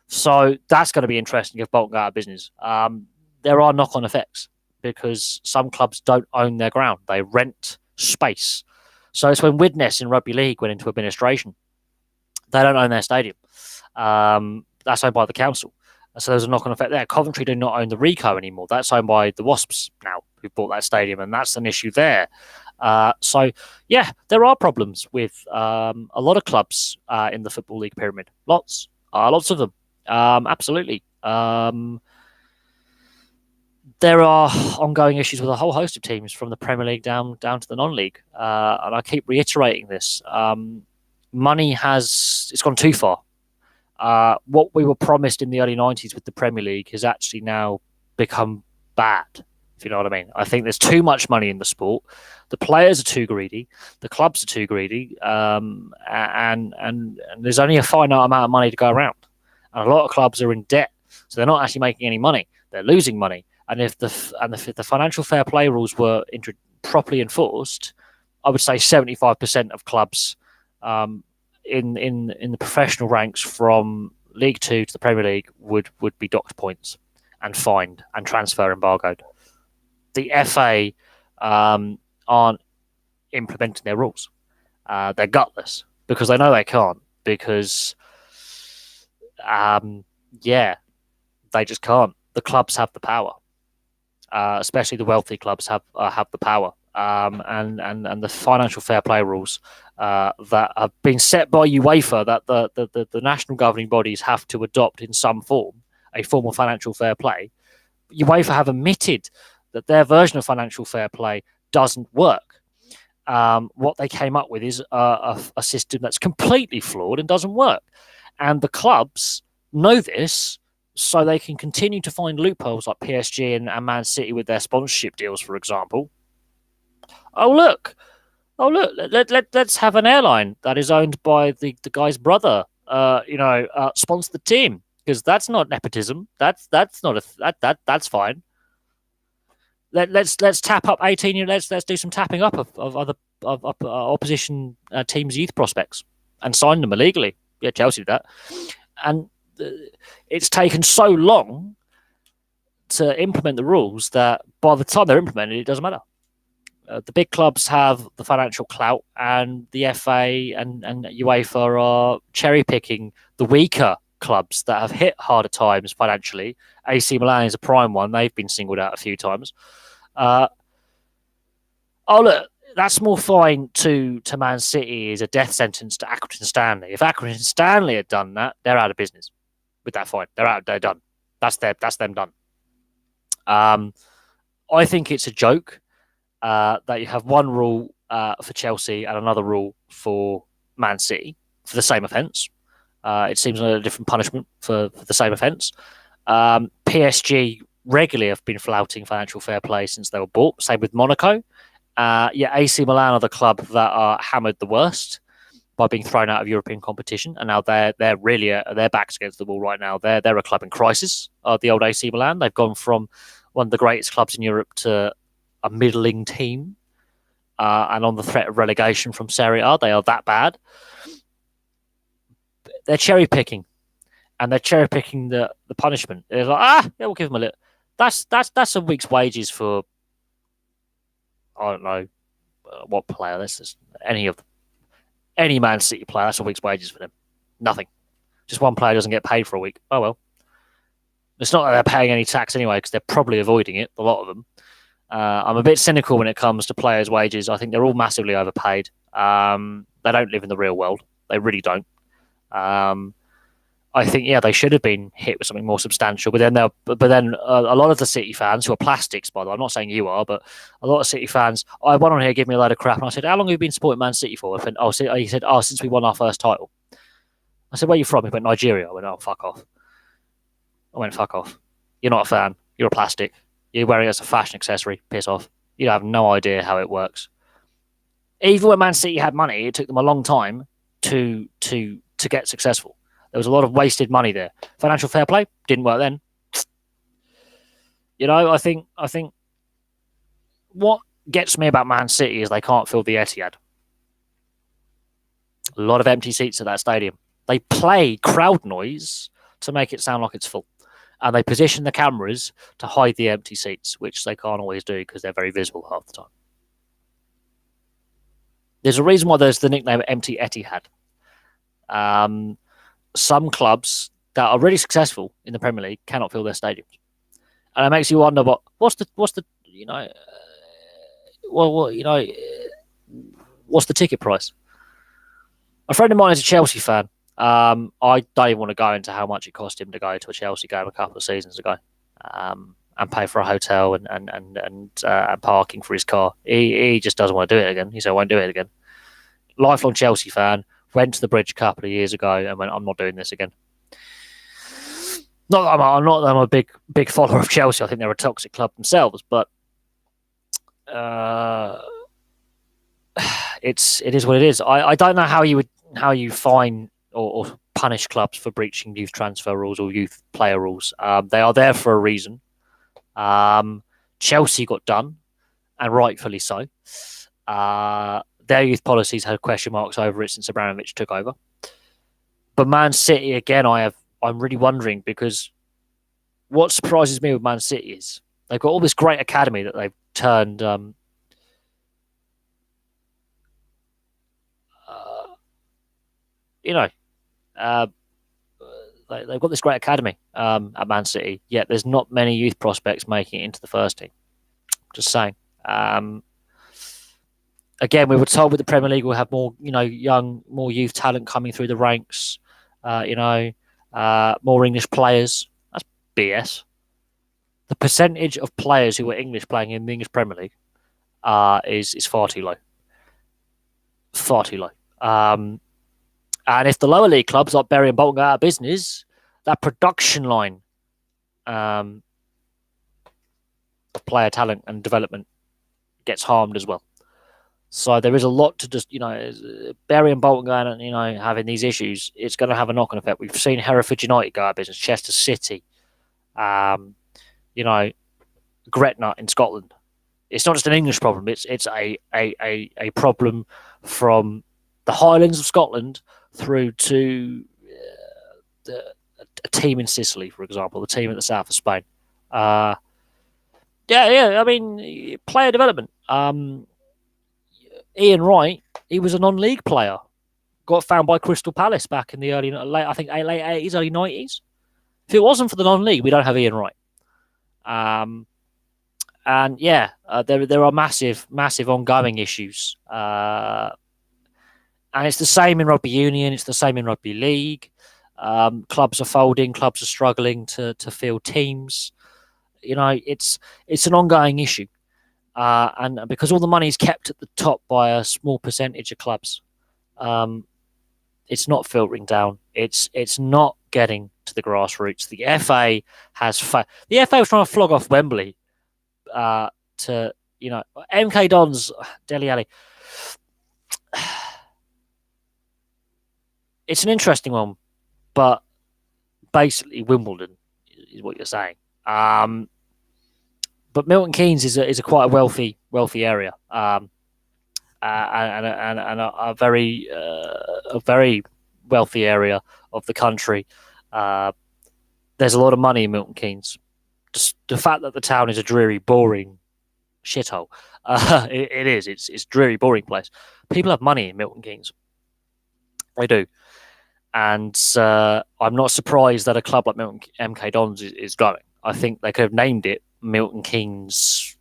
So that's going to be interesting if Bolton go out of business. There are knock-on effects because some clubs don't own their ground; they rent space. So it's when Widnes in rugby league went into administration. They don't own their stadium. That's owned by the council. So there's a knock-on effect there. Coventry do not own the Ricoh anymore. That's owned by the Wasps now, who bought that stadium, and that's an issue there. There are problems with a lot of clubs in the Football League pyramid. Lots of them. Absolutely. There are ongoing issues with a whole host of teams from the Premier League down to the non-league, and I keep reiterating this. Money it's gone too far. What we were promised in the early 90s with the Premier League has actually now become bad, if you know what I mean. I think there's too much money in the sport. The players are too greedy. The clubs are too greedy. And there's only a finite amount of money to go around. And a lot of clubs are in debt, so they're not actually making any money. They're losing money. And if the financial fair play rules were properly enforced, I would say 75% of clubs in the professional ranks from League Two to the Premier League would be docked points and fined and transfer embargoed. The FA aren't implementing their rules. They're gutless because they know they can't. Because they just can't. The clubs have the power, especially the wealthy clubs have the power. And the financial fair play rules that have been set by UEFA that the national governing bodies have to adopt in some form, a form of financial fair play. UEFA have admitted that their version of financial fair play doesn't work. What they came up with is a system that's completely flawed and doesn't work. And the clubs know this, so they can continue to find loopholes like PSG and Man City with their sponsorship deals, for example. Oh look! Let's have an airline that is owned by the guy's brother. Sponsor the team, because that's not nepotism. That's that's fine. Let's tap up 18. Let's do some tapping up of other opposition teams' youth prospects and sign them illegally. Yeah, Chelsea did that, and it's taken so long to implement the rules that by the time they're implemented, it doesn't matter. The big clubs have the financial clout, and the FA and UEFA are cherry picking the weaker clubs that have hit harder times financially. AC Milan is a prime one; they've been singled out a few times. Look, that small fine to Man City is a death sentence to Accrington Stanley. If Accrington Stanley had done that, they're out of business with that fine. They're done. That's them done. I think it's a joke that you have one rule for Chelsea and another rule for Man City for the same offence. It seems a different punishment for the same offence. PSG regularly have been flouting financial fair play since they were bought. Same with Monaco. AC Milan are the club that are hammered the worst by being thrown out of European competition, and now they're really their backs against the wall right now. They're a club in crisis. The old AC Milan. They've gone from one of the greatest clubs in Europe to a middling team, and on the threat of relegation from Serie A. They are that bad. They're cherry picking, and they're cherry picking the punishment. They're like, we'll give them a little. That's a week's wages for, I don't know what player. This is any Man City player. That's a week's wages for them. Nothing. Just one player doesn't get paid for a week. Oh well. It's not that they're paying any tax anyway, because they're probably avoiding it, a lot of them. I'm a bit cynical when it comes to players' wages. I think they're all massively overpaid. They don't live in the real world. They really don't. I think, they should have been hit with something more substantial. But then, a lot of the City fans, who are plastics, by the way, I'm not saying you are, but a lot of City fans, I went on here giving me a load of crap, and I said, "How long have you been supporting Man City for?" He said, "Since we won our first title." I said, "Where are you from?" He went, "Nigeria." I went, "Oh, fuck off." Fuck off. You're not a fan. You're a plastic. You're wearing it as a fashion accessory. Piss off. You have no idea how it works. Even when Man City had money, it took them a long time to get successful. There was a lot of wasted money there. Financial fair play didn't work then. I think what gets me about Man City is they can't fill the Etihad. A lot of empty seats at that stadium. They play crowd noise to make it sound like it's full. And they position the cameras to hide the empty seats, which they can't always do because they're very visible half the time. There's a reason why there's the nickname Empty Etihad. Some clubs that are really successful in the Premier League cannot fill their stadiums, and it makes you wonder what's the ticket price? A friend of mine is a Chelsea fan. I don't even want to go into how much it cost him to go to a Chelsea game a couple of seasons ago, and pay for a hotel and parking for his car. He just doesn't want to do it again. He said, "I won't do it again." Lifelong Chelsea fan, went to the Bridge a couple of years ago and went, "I'm not doing this again." Not that I'm a big follower of Chelsea. I think they're a toxic club themselves, but it is what it is. I don't know how you fine or punish clubs for breaching youth transfer rules or youth player rules. They are there for a reason. Chelsea got done, and rightfully so. Their youth policies had question marks over it since Abramovich took over. But Man City, again, I'm really wondering, because what surprises me with Man City is they've got all this great academy that they've turned they've got this great academy at Man City, yet there's not many youth prospects making it into the first team. Just saying. Again, we were told with the Premier League we'll have more, more youth talent coming through the ranks. More English players. That's BS. The percentage of players who are English playing in the English Premier League is far too low. Far too low. And if the lower league clubs like Bury and Bolton go out of business, that production line of player talent and development gets harmed as well. So there is a lot to just, Bury and Bolton going and, having these issues. It's going to have a knock-on effect. We've seen Hereford United go out of business, Chester City, Gretna in Scotland. It's not just an English problem. It's a problem from the Highlands of Scotland through to a team in Sicily, for example, the team at the south of Spain. I mean, player development. Ian Wright, he was a non-league player. Got found by Crystal Palace back in the late 80s, early 90s. If it wasn't for the non-league, we don't have Ian Wright. There are massive ongoing issues. And it's the same in rugby union. It's the same in rugby league. Clubs are folding. Clubs are struggling to field teams. It's an ongoing issue. And because all the money is kept at the top by a small percentage of clubs, it's not filtering down. It's not getting to the grassroots. The FA the FA was trying to flog off Wembley to MK Dons, Dele Alli. It's an interesting one, but basically Wimbledon is what you're saying. But Milton Keynes is a quite a wealthy area, and a very wealthy area of the country. There's a lot of money in Milton Keynes. Just the fact that the town is a dreary, boring shithole. It is. It's a dreary, boring place. People have money in Milton Keynes. They do. And I'm not surprised that a club like Milton MK Dons is going. I think they could have named it Milton Keynes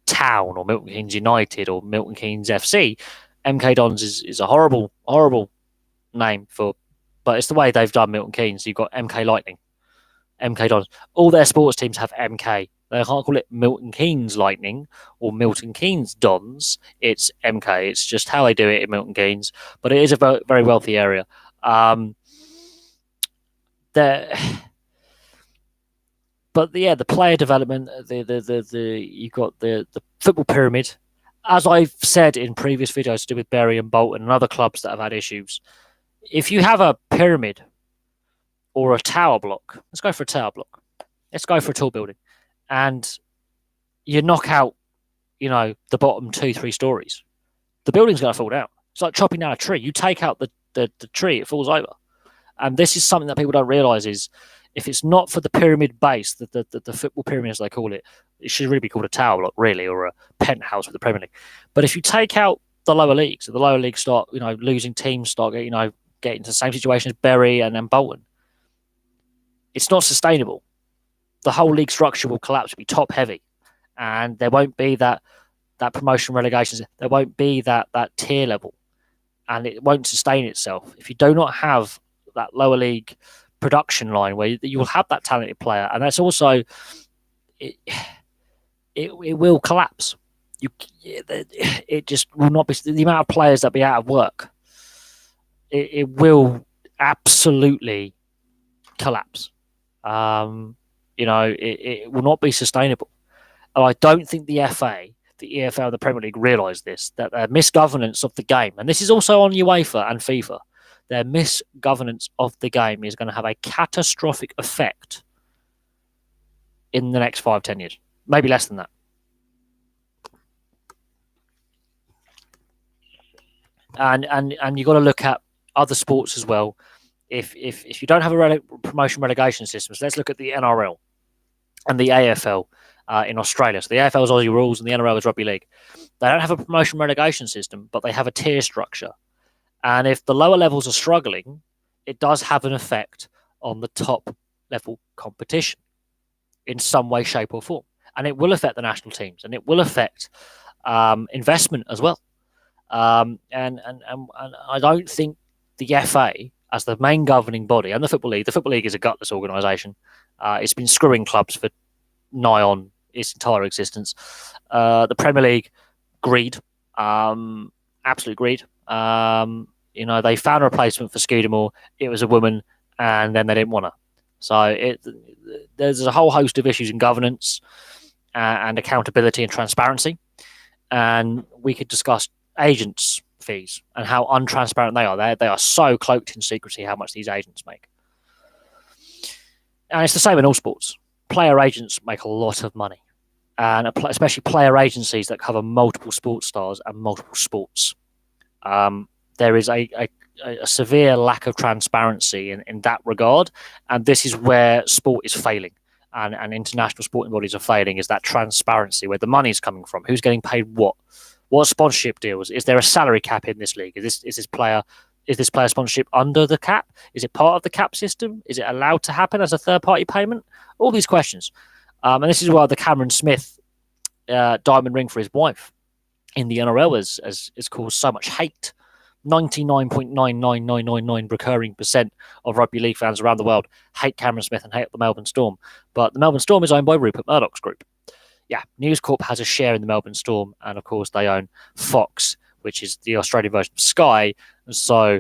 Town or Milton Keynes United or Milton Keynes FC. MK Dons is a horrible, horrible name for, but it's the way they've done Milton Keynes. You've got MK Lightning, MK Dons. All their sports teams have MK. They can't call it Milton Keynes Lightning or Milton Keynes Dons. It's MK. It's just how they do it in Milton Keynes. But it is a very wealthy area. There, but yeah, the player development, you've got the football pyramid. As I've said in previous videos to do with Bury and Bolton and other clubs that have had issues, if you have a pyramid or a tower block, let's go for a tower block. Let's go for a tall building, and you knock out, the bottom 2-3 stories. The building's going to fall down. It's like chopping down a tree. You take out the tree, it falls over. And this is something that people don't realise is if it's not for the pyramid base, the football pyramid as they call it, it should really be called a tower block, really, or a penthouse with the Premier League. But if you take out the lower leagues, the lower leagues start, losing teams, start, getting into the same situation as Bury and then Bolton. It's not sustainable. The whole league structure will collapse, be top heavy, and there won't be that promotion relegations. There won't be that tier level, and it won't sustain itself if you do not have that lower league production line where you will have that talented player, and that's also it will collapse. It just will not be the amount of players that be out of work. It will absolutely collapse. It will not be sustainable. And I don't think the FA, the EFL, and the Premier League realise this, that their misgovernance of the game, and this is also on UEFA and FIFA, their misgovernance of the game is going to have a catastrophic effect in the next 5-10 years, maybe less than that. And you've got to look at other sports as well. If you don't have a promotion relegation system, so let's look at the NRL and the AFL in Australia. So the AFL is Aussie rules and the NRL is rugby league. They don't have a promotion relegation system, but they have a tier structure. And if the lower levels are struggling, it does have an effect on the top level competition in some way, shape, or form. And it will affect the national teams, and it will affect investment as well. And I don't think the FA, as the main governing body, and the Football League is a gutless organisation. It's been screwing clubs for nigh on its entire existence. The Premier League, greed, absolute greed. They found a replacement for Scudamore. It was a woman, and then they didn't want her. So there's a whole host of issues in governance and accountability and transparency. And we could discuss agents' fees and how untransparent they are. They are so cloaked in secrecy how much these agents make. And it's the same in all sports. Player agents make a lot of money, and especially player agencies that cover multiple sports stars and multiple sports. There is a severe lack of transparency in that regard, and this is where sport is failing, and international sporting bodies are failing, is that transparency, where the money is coming from, who's getting paid what sponsorship deals, is there a salary cap in this league, is this player sponsorship under the cap, is it part of the cap system, is it allowed to happen as a third-party payment, all these questions. And this is why the Cameron Smith diamond ring for his wife in the NRL has caused so much hate. 99.99999 recurring percent of rugby league fans around the world hate Cameron Smith and hate the Melbourne Storm. But the Melbourne Storm is owned by Rupert Murdoch's group. Yeah, News Corp has a share in the Melbourne Storm, and of course they own Fox, which is the Australian version of Sky. And so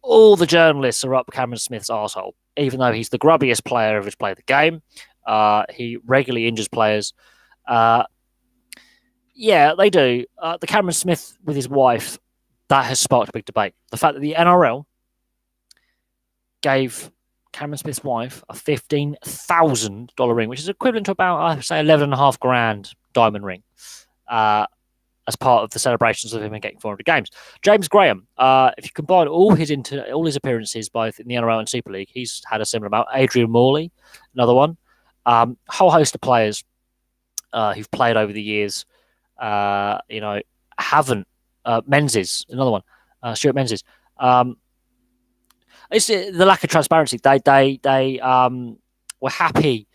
all the journalists are up Cameron Smith's arsehole, even though he's the grubbiest player ever to play the game. He regularly injures players. Yeah, they do. The Cameron Smith with his wife, that has sparked a big debate. The fact that the NRL gave Cameron Smith's wife a $15,000 ring, which is equivalent to about, I'd say, $11,500 diamond ring, as part of the celebrations of him getting 400 games. James Graham, if you combine all his appearances, both in the NRL and Super League, he's had a similar amount. Adrian Morley, another one. Whole host of players who've played over the years, haven't. Menzies, another one. Stuart Menzies. It's the lack of transparency. They were happy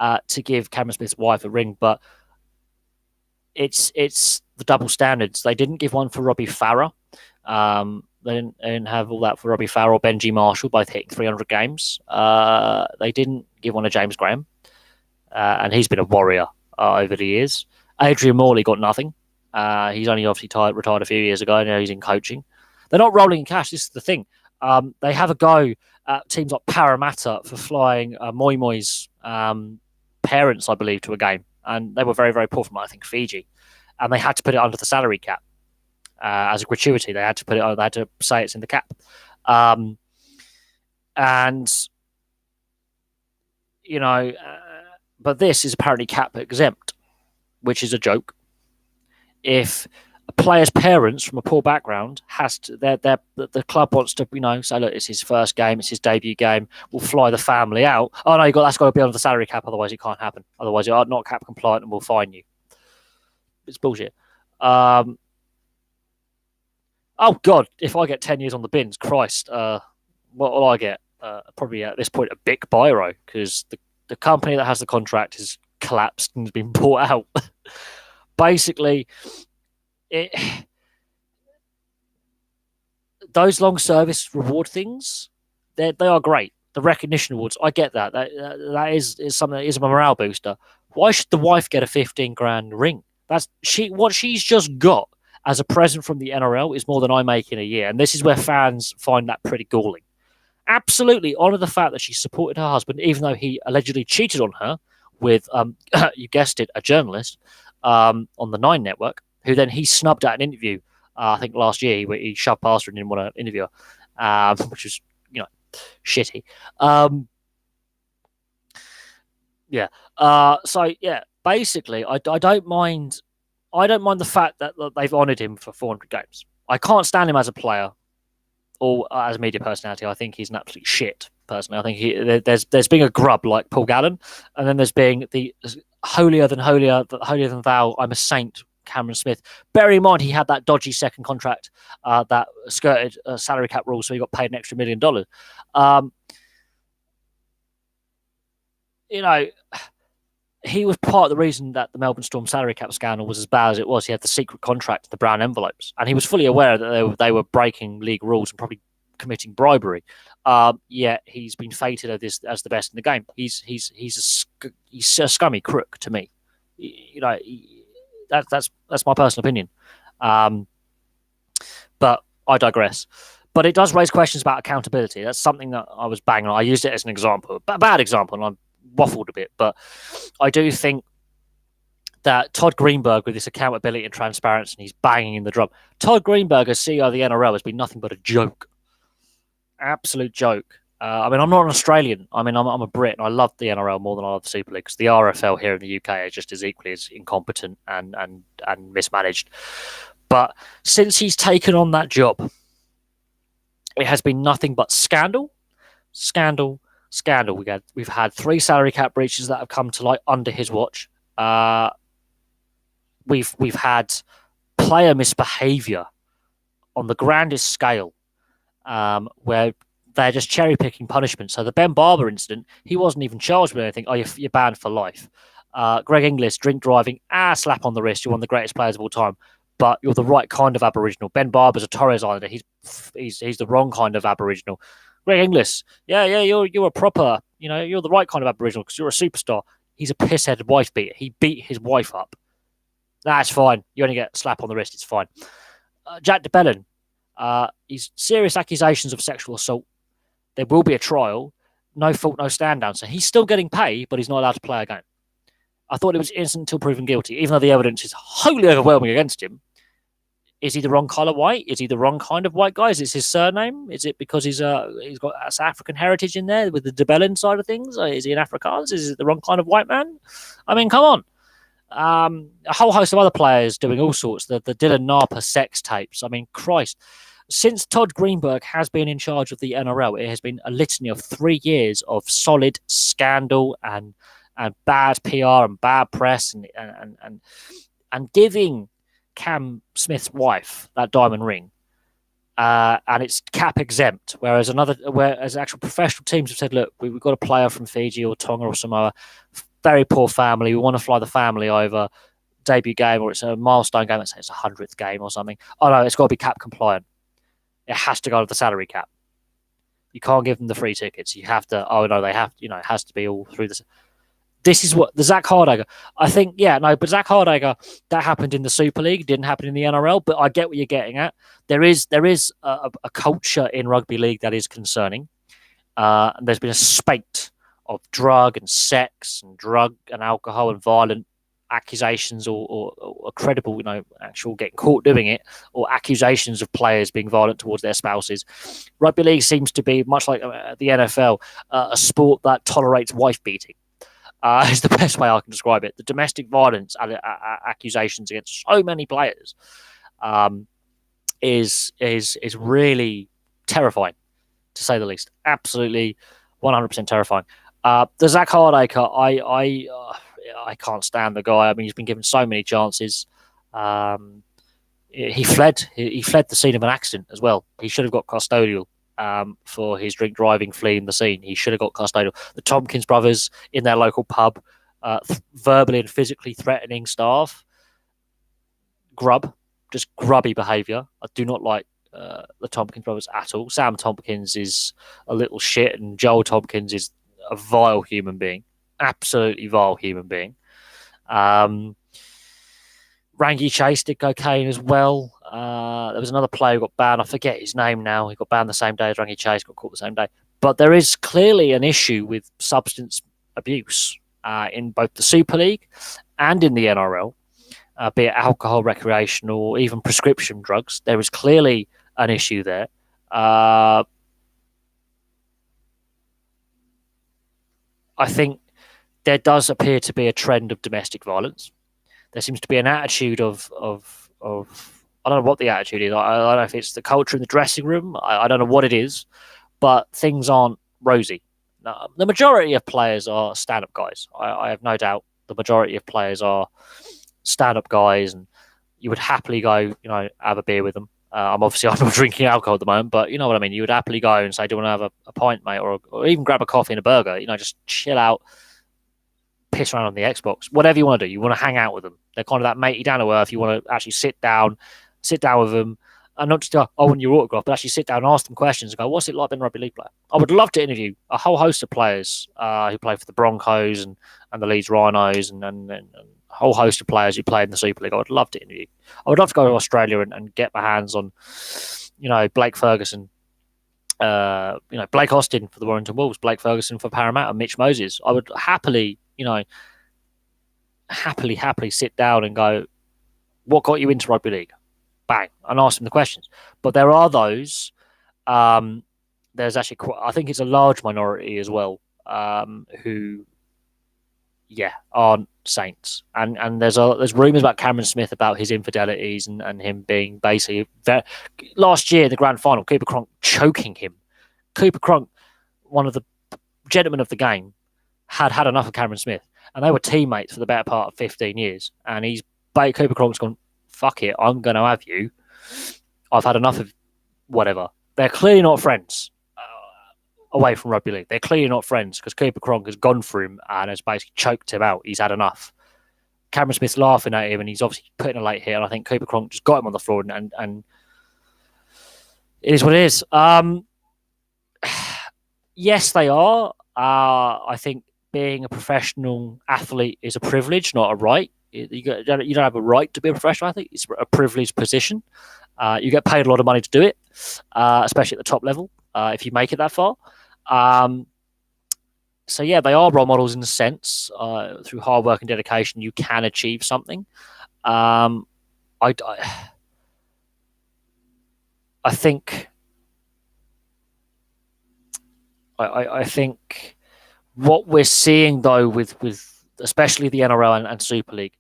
to give Cameron Smith's wife a ring, but it's the double standards. They didn't give one for Robbie Farah. They didn't have all that for Robbie Farah or Benji Marshall, both hitting 300 games. They didn't give one to James Graham, and he's been a warrior over the years. Adrian Morley got nothing. He's only obviously retired a few years ago. Now he's in coaching. They're not rolling in cash. This is the thing. They have a go at teams like Parramatta for flying Moi Moi's parents, I believe, to a game. And they were very, very poor from, I think, Fiji. And they had to put it under the salary cap as a gratuity. They had to put it. They had to say it's in the cap. And, you know, but this is apparently cap exempt, which is a joke. If a player's parents from a poor background has to, the club wants to, say, look, it's his first game, it's his debut game, we'll fly the family out. Oh no, that's got to be under the salary cap, otherwise it can't happen. Otherwise you're not cap compliant and we'll fine you. It's bullshit. Oh God, if I get 10 years on the bins, Christ, what will I get? Probably at this point a big biro, because the company that has the contract has collapsed and has been bought out. Basically, those long service reward things, they are great. The recognition awards, I get that. That is something that is a morale booster. Why should the wife get a 15 grand ring? What she's just got as a present from the NRL is more than I make in a year, and this is where fans find that pretty galling. Absolutely honour the fact that she supported her husband, even though he allegedly cheated on her with, you guessed it, a journalist on the Nine Network, who then he snubbed at an interview. I think last year he shoved past her and didn't want to interview her, which was shitty. Basically, I don't mind. I don't mind the fact that they've honoured him for 400 games. I can't stand him as a player or as a media personality. I think he's an absolute shit. Personally, I think there's being a grub like Paul Gallen, and then there's being the holier than thou, I'm a saint, Cameron Smith. Bear in mind, he had that dodgy second contract that skirted salary cap rules, so he got paid an extra $1 million. He was part of the reason that the Melbourne Storm salary cap scandal was as bad as it was. He had the secret contract, the brown envelopes, and he was fully aware that they were breaking league rules and probably committing bribery. Yet he's been fated as the best in the game. He's a scummy crook to me. That's my personal opinion. But I digress. But it does raise questions about accountability. That's something that I was banging on. I used it as an example, a bad example, and I waffled a bit. But I do think that Todd Greenberg, with this accountability and transparency, and he's banging in the drum. Todd Greenberg, as CEO of the NRL, has been nothing but a joke. Absolute joke. I'm not an Australian. I'm a Brit, and I love the NRL more than I love the Super League, because the RFL here in the UK is just as equally as incompetent and mismanaged. But since he's taken on that job, it has been nothing but scandal. We've had 3 salary cap breaches that have come to light under his watch. We've had player misbehaviour on the grandest scale, where they're just cherry picking punishment. So the Ben Barber incident, he wasn't even charged with anything. Oh, you're banned for life. Greg Inglis, drink driving, slap on the wrist. You're one of the greatest players of all time, but you're the right kind of Aboriginal. Ben Barber's a Torres Islander. He's the wrong kind of Aboriginal. Greg Inglis, you're a proper, you're the right kind of Aboriginal because you're a superstar. He's a pissheaded wife beater. He beat his wife up. That's fine. You only get a slap on the wrist. It's fine. Jack DeBellin, he's serious accusations of sexual assault. There will be a trial. No fault, no stand down. So he's still getting paid, but he's not allowed to play a game. I thought it was innocent until proven guilty, even though the evidence is wholly overwhelming against him. Is he the wrong colour white? Is he the wrong kind of white guy? Is it his surname? Is it because he's got African heritage in there with the DeBellin side of things? Or is he an Afrikaans? Is it the wrong kind of white man? I mean, come on. A whole host of other players doing all sorts. The Dylan Napa sex tapes. I mean, Christ. Since Todd Greenberg has been in charge of the NRL, it has been a litany of 3 years of solid scandal and bad PR and bad press and giving Cam Smith's wife that diamond ring and it's cap exempt. Whereas actual professional teams have said, look, we've got a player from Fiji or Tonga or Samoa, very poor family. We want to fly the family over, debut game, or it's a milestone game. Let's say it's a 100th game or something. Oh no, it's got to be cap compliant. It has to go to the salary cap. You can't give them the free tickets. You have to. Oh no, they have. It has to be all through this. This is what the Zach Hardager. I think, but Zach Hardager, that happened in the Super League, didn't happen in the NRL. But I get what you're getting at. There is a culture in rugby league that is concerning. There's been a spate of drug and sex and drug and alcohol and violent accusations or credible, actual getting caught doing it, or accusations of players being violent towards their spouses. Rugby league seems to be, much like the NFL, a sport that tolerates wife beating. Is the best way I can describe it. The domestic violence accusations against so many players is really terrifying, to say the least. Absolutely, 100% terrifying. The Zach Hardaker, I can't stand the guy. I mean, he's been given so many chances. He fled. He fled the scene of an accident as well. He should have got custodial. For his drink driving, fleeing the scene. He should have got custodial. The Tompkins brothers in their local pub, verbally and physically threatening staff. Just grubby behaviour. I do not like the Tompkins brothers at all. Sam Tompkins is a little shit, and Joel Tompkins is a vile human being. Absolutely vile human being. Rangi Chase did cocaine as well. There was another player who got banned. I forget his name now. He got banned the same day as Rangi Chase, got caught the same day. But there is clearly an issue with substance abuse in both the Super League and in the NRL, be it alcohol, recreational, or even prescription drugs. There is clearly an issue there. I think there does appear to be a trend of domestic violence. There seems to be an attitude of I don't know what the attitude is. I don't know if it's the culture in the dressing room. I don't know what it is, but things aren't rosy. Now, the majority of players are stand-up guys. I have no doubt the majority of players are stand-up guys, and you would happily go, have a beer with them. I'm not drinking alcohol at the moment, but you know what I mean. You would happily go and say, "Do you want to have a pint, mate?" or even grab a coffee and a burger. Just chill out, piss around on the Xbox, whatever you want to do. You want to hang out with them. They're kind of that matey down to earth. You want to actually sit down with them, and not just go, "I want your autograph," but actually sit down and ask them questions and go, "What's it like being a rugby league player?" I would love to interview a whole host of players who play for the Broncos and the Leeds Rhinos and a whole host of players who played in the Super League. I would love to interview. I would love to go to Australia and get my hands on, Blake Ferguson, Blake Austin for the Warrington Wolves, Blake Ferguson for Parramatta, Mitch Moses. I would happily sit down and go, "What got you into rugby league?" Bang, and ask them the questions. But there are those. There's actually I think it's a large minority as well who, aren't saints. And there's rumours about Cameron Smith about his infidelities and him being basically last year in the grand final, Cooper Cronk choking him. Cooper Cronk, one of the gentlemen of the game, had enough of Cameron Smith, and they were teammates for the better part of 15 years. And Cooper Cronk's gone, "Fuck it, I'm going to have you. I've had enough of whatever." They're clearly not friends away from rugby league. They're clearly not friends because Cooper Cronk has gone for him and has basically choked him out. He's had enough. Cameron Smith's laughing at him, and he's obviously putting a late hit. And I think Cooper Cronk just got him on the floor, and it is what it is. Yes, they are. I think being a professional athlete is a privilege, not a right. You don't have a right to be a professional athlete. It's a privileged position. You get paid a lot of money to do it, especially at the top level, if you make it that far. So yeah, they are role models in a sense. Through hard work and dedication, you can achieve something. I think what we're seeing though with especially the NRL and Super League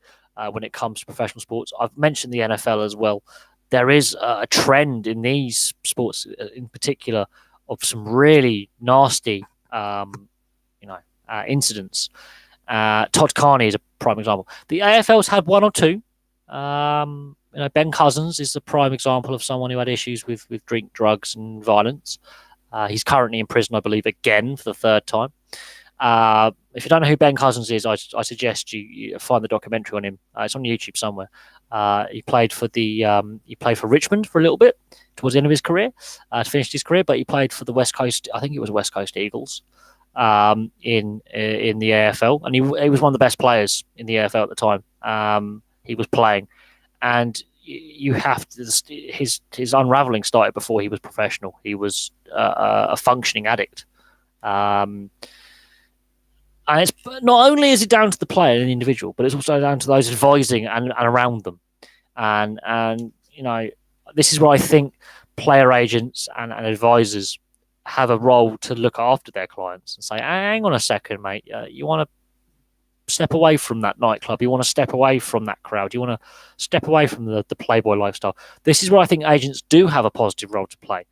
when it comes to professional sports, I've mentioned the NFL as well. There is a trend in these sports in particular of some really nasty incidents. Todd Carney is a prime example. The AFL's had one or two. Ben Cousins is the prime example of someone who had issues with drink, drugs, and violence. He's currently in prison, I believe, again for the third time. If you don't know who Ben Cousins is, I suggest you find the documentary on him. It's on YouTube somewhere. He played for Richmond for a little bit towards the end of his career, to finish his career, but he played for the West Coast. I think it was West Coast Eagles in the AFL, and he was one of the best players in the AFL at the time. He was playing, and you have to, his unraveling started before he was professional. He was a functioning addict. And it's not only is it down to the player and the individual, but it's also down to those advising and around them. And this is where I think player agents and advisors have a role to look after their clients and say, hang on a second, mate, you want to step away from that nightclub, you want to step away from that crowd, you want to step away from the playboy lifestyle. This is where I think agents do have a positive role to play.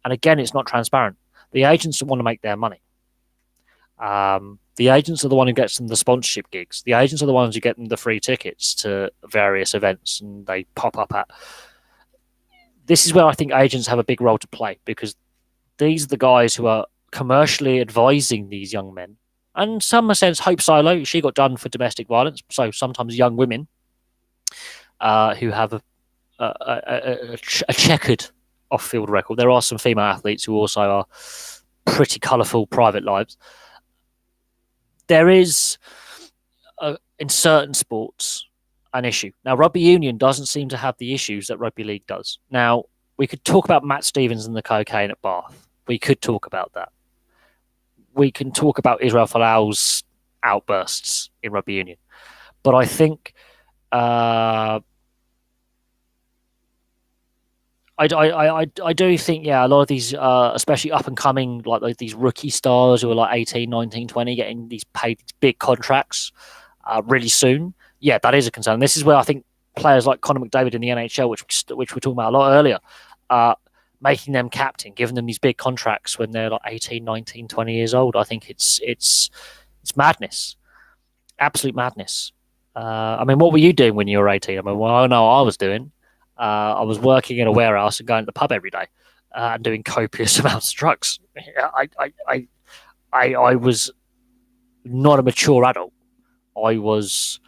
And again, it's not transparent. The agents want to make their money. The agents are the one who gets them the sponsorship gigs. The agents are the ones who get them the free tickets to various events, and they pop up at. This is where I think agents have a big role to play, because these are the guys who are commercially advising these young men. And in some sense, Hope Solo, she got done for domestic violence. So sometimes young women who have a checkered off-field record. There are some female athletes who also are pretty colourful private lives. There is, in certain sports, an issue. Now, rugby union doesn't seem to have the issues that rugby league does. Now, we could talk about Matt Stevens and the cocaine at Bath. We could talk about that. We can talk about Israel Folau's outbursts in rugby union. But I think I do think, a lot of these, especially up and coming, like these rookie stars who are like 18, 19, 20, getting these paid big contracts really soon. Yeah, that is a concern. This is where I think players like Conor McDavid in the NHL, which we were talking about a lot earlier, making them captain, giving them these big contracts when they're like 18, 19, 20 years old. I think it's madness. Absolute madness. What were you doing when you were 18? I know I was doing. I was working in a warehouse and going to the pub every day and doing copious amounts of drugs. I was not a mature adult. I was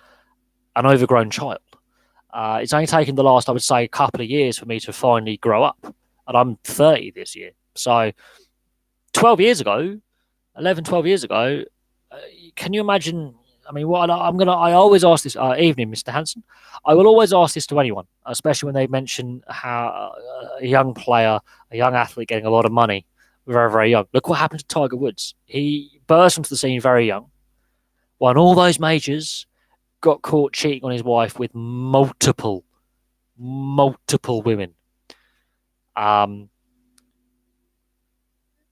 an overgrown child. It's only taken the last, I would say, couple of years for me to finally grow up. And I'm 30 this year. So 12 years ago, 12 years ago, can you imagine? I always ask this, evening, Mr. Hansen. I will always ask this to anyone, especially when they mention how a young player, a young athlete getting a lot of money, very, very young. Look what happened to Tiger Woods. He burst onto the scene very young, won all those majors, got caught cheating on his wife with multiple women.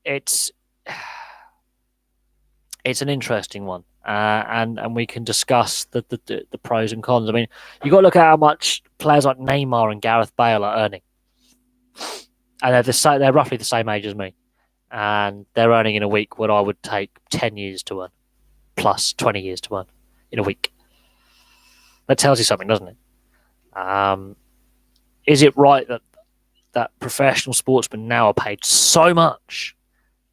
It's an interesting one. And we can discuss the pros and cons. You got to look at how much players like Neymar and Gareth Bale are earning, and they're roughly the same age as me, and they're earning in a week what I would take 10 years to earn, plus 20 years to earn in a week. That tells you something, doesn't it? Is it right that professional sportsmen now are paid so much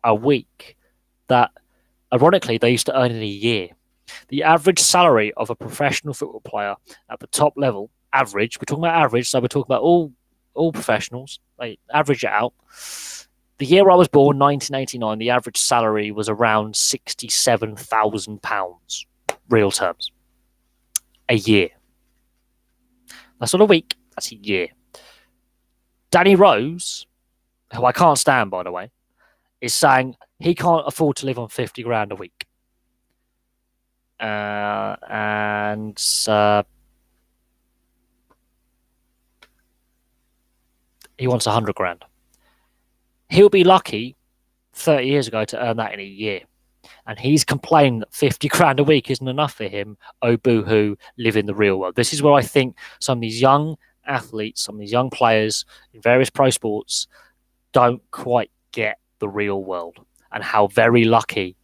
a week that, ironically, they used to earn in a year? The average salary of a professional football player at the top level, average, we're talking about average, so we're talking about all professionals, they average it out. The year I was born, 1989, the average salary was around £67,000, real terms. A year. That's not a week, that's a year. Danny Rose, who I can't stand, by the way, is saying he can't afford to live on 50 grand a week. He wants 100 grand. He'll be lucky 30 years ago to earn that in a year. And he's complaining that 50 grand a week isn't enough for him. Oh, boo-hoo, live in the real world. This is where I think some of these young athletes, some of these young players in various pro sports don't quite get the real world and how very, very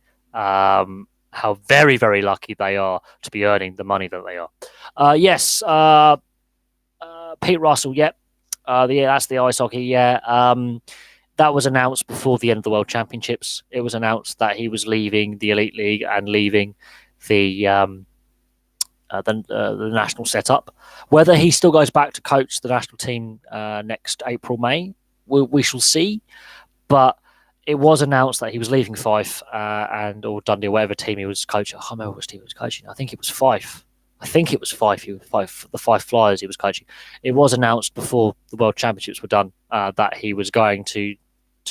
lucky they are to be earning the money that they are. Pete Russell, yep. That's the ice hockey, yeah. That was announced before the end of the World Championships. It was announced that he was leaving the Elite League and leaving the the national setup. Whether he still goes back to coach the national team next April, May, we shall see. But it was announced that he was leaving Fife or Dundee, whatever team he was coaching. I can't remember which team he was coaching. I think it was Fife. The Fife Flyers he was coaching. It was announced before the World Championships were done that he was going to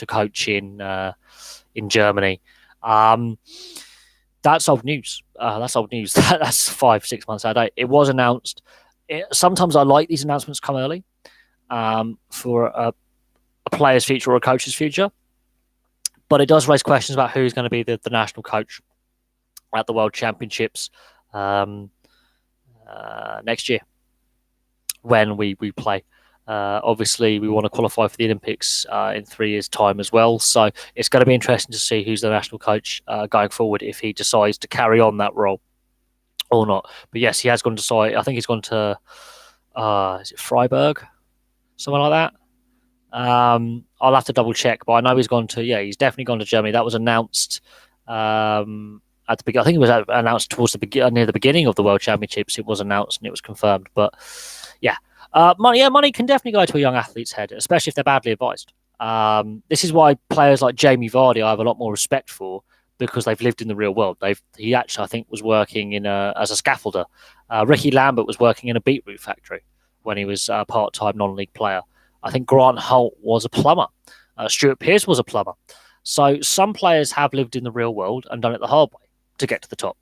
coach in Germany. That's old news. That's old news. That's 5-6 months out of date. It was announced. Sometimes I like these announcements come early for a player's future or a coach's future, but it does raise questions about who's going to be the national coach at the World Championships next year when we play. Obviously, we want to qualify for the Olympics in 3 years' time as well. So it's going to be interesting to see who's the national coach going forward if he decides to carry on that role or not. But yes, he has gone to decide. I think he's gone to is it Freiburg, something like that. I'll have to double check, but I know he's gone to. Yeah, he's definitely gone to Germany. That was announced at the beginning. I think it was announced towards near the beginning of the World Championships. It was announced and it was confirmed. But yeah. Money can definitely go to a young athlete's head, especially if they're badly advised. This is why players like Jamie Vardy I have a lot more respect for, because they've lived in the real world. He actually, I think, was working as a scaffolder. Ricky Lambert was working in a beetroot factory when he was a part-time non-league player. I think Grant Holt was a plumber. Stuart Pearce was a plumber. So some players have lived in the real world and done it the hard way to get to the top.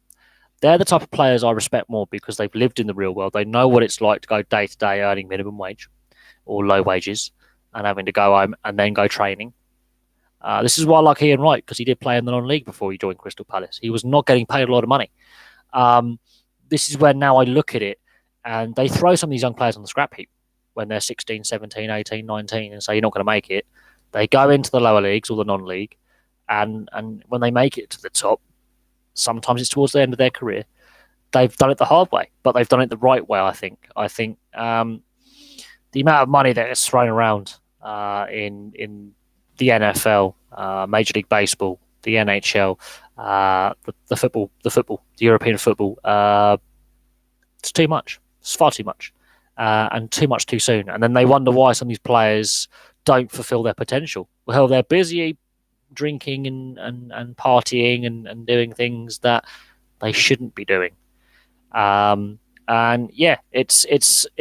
They're the type of players I respect more because they've lived in the real world. They know what it's like to go day to day earning minimum wage or low wages and having to go home and then go training. This is why I like Ian Wright, because he did play in the non-league before he joined Crystal Palace. He was not getting paid a lot of money. This is where now I look at it and they throw some of these young players on the scrap heap when they're 16, 17, 18, 19 and say you're not going to make it. They go into the lower leagues or the non-league and when they make it to the top, sometimes it's towards the end of their career. They've done it the hard way, but they've done it the right way, I think. I think the amount of money that is thrown around in the NFL, Major League Baseball, the NHL, the football, the European football, it's too much. It's far too much. And too much too soon. And then they wonder why some of these players don't fulfill their potential. Well, they're busy drinking and partying and doing things that they shouldn't be doing. And yeah, it's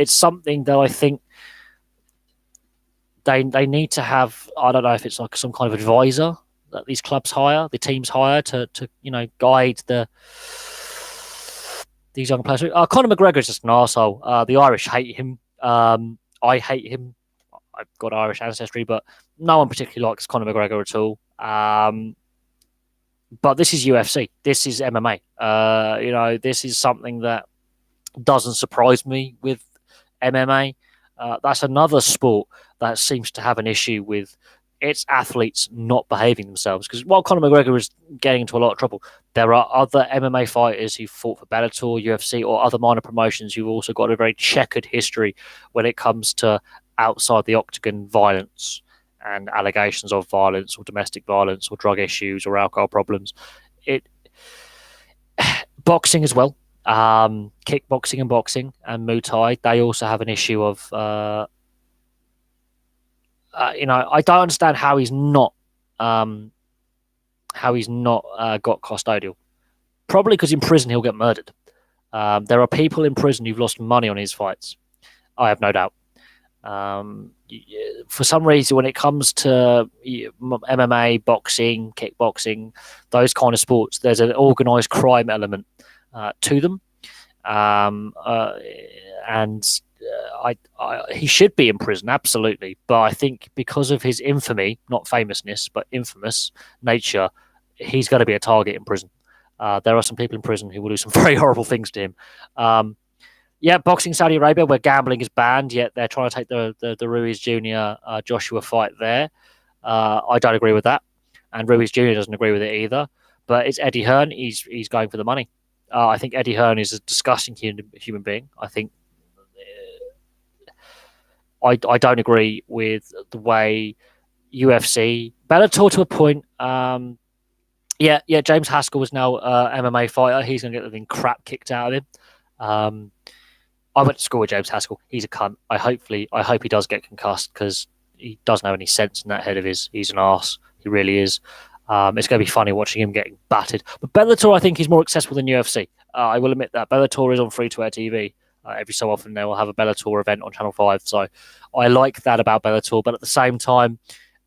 something that I think they need to have. I don't know if it's like some kind of advisor that these clubs hire, the teams hire to guide these young players. Conor McGregor is just an arsehole. The Irish hate him. I hate him. I've got Irish ancestry, but no one particularly likes Conor McGregor at all. But this is UFC. This is MMA. This is something that doesn't surprise me with MMA. That's another sport that seems to have an issue with its athletes not behaving themselves. Because while Conor McGregor is getting into a lot of trouble, there are other MMA fighters who fought for Bellator, UFC, or other minor promotions who've also got a very checkered history when it comes to outside the octagon violence and allegations of violence or domestic violence or drug issues or alcohol problems. Boxing as well. Kickboxing and boxing and Muay Thai, they also have an issue of I don't understand how he's not got custodial. Probably because in prison he'll get murdered. There are people in prison who've lost money on his fights. I have no doubt. For some reason, when it comes to MMA, boxing, kickboxing, those kind of sports, there's an organised crime element to them, and he should be in prison, absolutely. But I think because of his infamy, not famousness, but infamous nature, he's going to be a target in prison. There are some people in prison who will do some very horrible things to him. Boxing Saudi Arabia, where gambling is banned, yet they're trying to take the Ruiz Jr. Joshua fight there. I don't agree with that, and Ruiz Jr. doesn't agree with it either. But it's Eddie Hearn. He's going for the money. I think Eddie Hearn is a disgusting human being. I think I don't agree with the way UFC, Bellator to a point. James Haskell is now MMA fighter. He's going to get the thing crap kicked out of him. I went to school with James Haskell. He's a cunt. I hope he does get concussed because he doesn't have any sense in that head of his. He's an arse. He really is. It's going to be funny watching him getting battered. But Bellator, I think, is more accessible than UFC. I will admit that. Bellator is on free-to-air TV. Every so often they will have a Bellator event on Channel 5. So I like that about Bellator. But at the same time,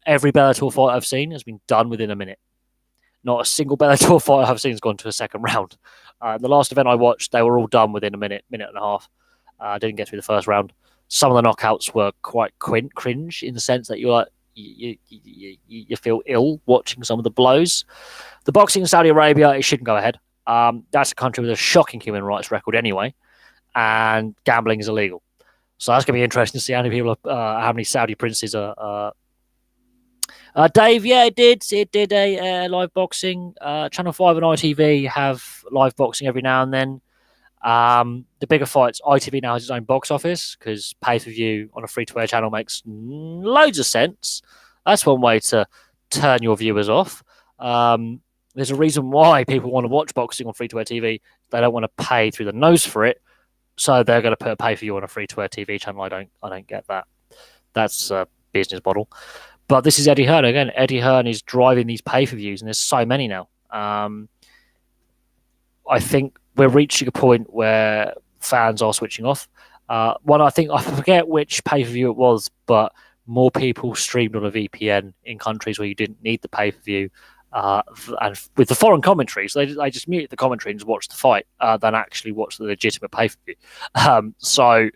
every Bellator fight I've seen has been done within a minute. Not a single Bellator fight I've seen has gone to a second round. The last event I watched, they were all done within a minute and a half. Didn't get through the first round. Some of the knockouts were quite cringe in the sense that you're like, you feel ill watching some of the blows. The boxing in Saudi Arabia, it shouldn't go ahead. That's a country with a shocking human rights record anyway, and gambling is illegal. So that's going to be interesting to see how many people, how many Saudi princes are. Dave, yeah, it did a live boxing. Channel 5 and ITV have live boxing every now and then. The bigger fights, ITV now has its own box office because pay-per-view on a free-to-air channel makes loads of sense. That's one way to turn your viewers off. There's a reason why people want to watch boxing on free-to-air TV. They don't want to pay through the nose for it, so they're going to put a pay-per-view on a free-to-air TV channel. I don't get that. That's a business model. But this is Eddie Hearn again. Eddie Hearn is driving these pay-per-views, and there's so many now. I think we're reaching a point where fans are switching off. I forget which pay-per-view it was, but more people streamed on a VPN in countries where you didn't need the pay-per-view, and with the foreign commentary, so they just muted the commentary and just watched the fight than actually watch the legitimate pay-per-view. So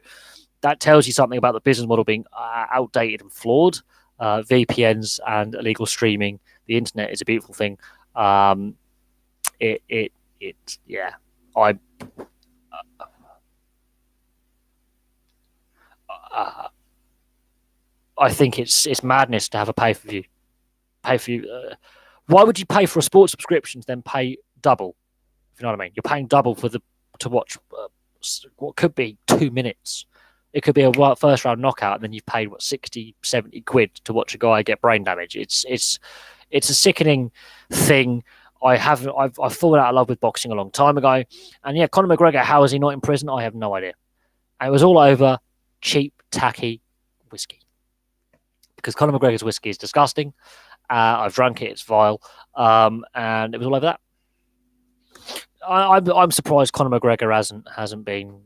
that tells you something about the business model being outdated and flawed. VPNs and illegal streaming, the internet is a beautiful thing. I think it's madness to have a pay-per-view. Why would you pay for a sports subscription to then pay double? If you know what I mean, you're paying double to watch what could be 2 minutes. It could be a first round knockout, and then you've paid 60, 70 quid to watch a guy get brain damage. It's a sickening thing. I've fallen out of love with boxing a long time ago, and yeah, Conor McGregor, how is he not in prison? I have no idea. And it was all over cheap, tacky whiskey, because Conor McGregor's whiskey is disgusting. I've drunk it; it's vile, and it was all over that. I'm surprised Conor McGregor hasn't been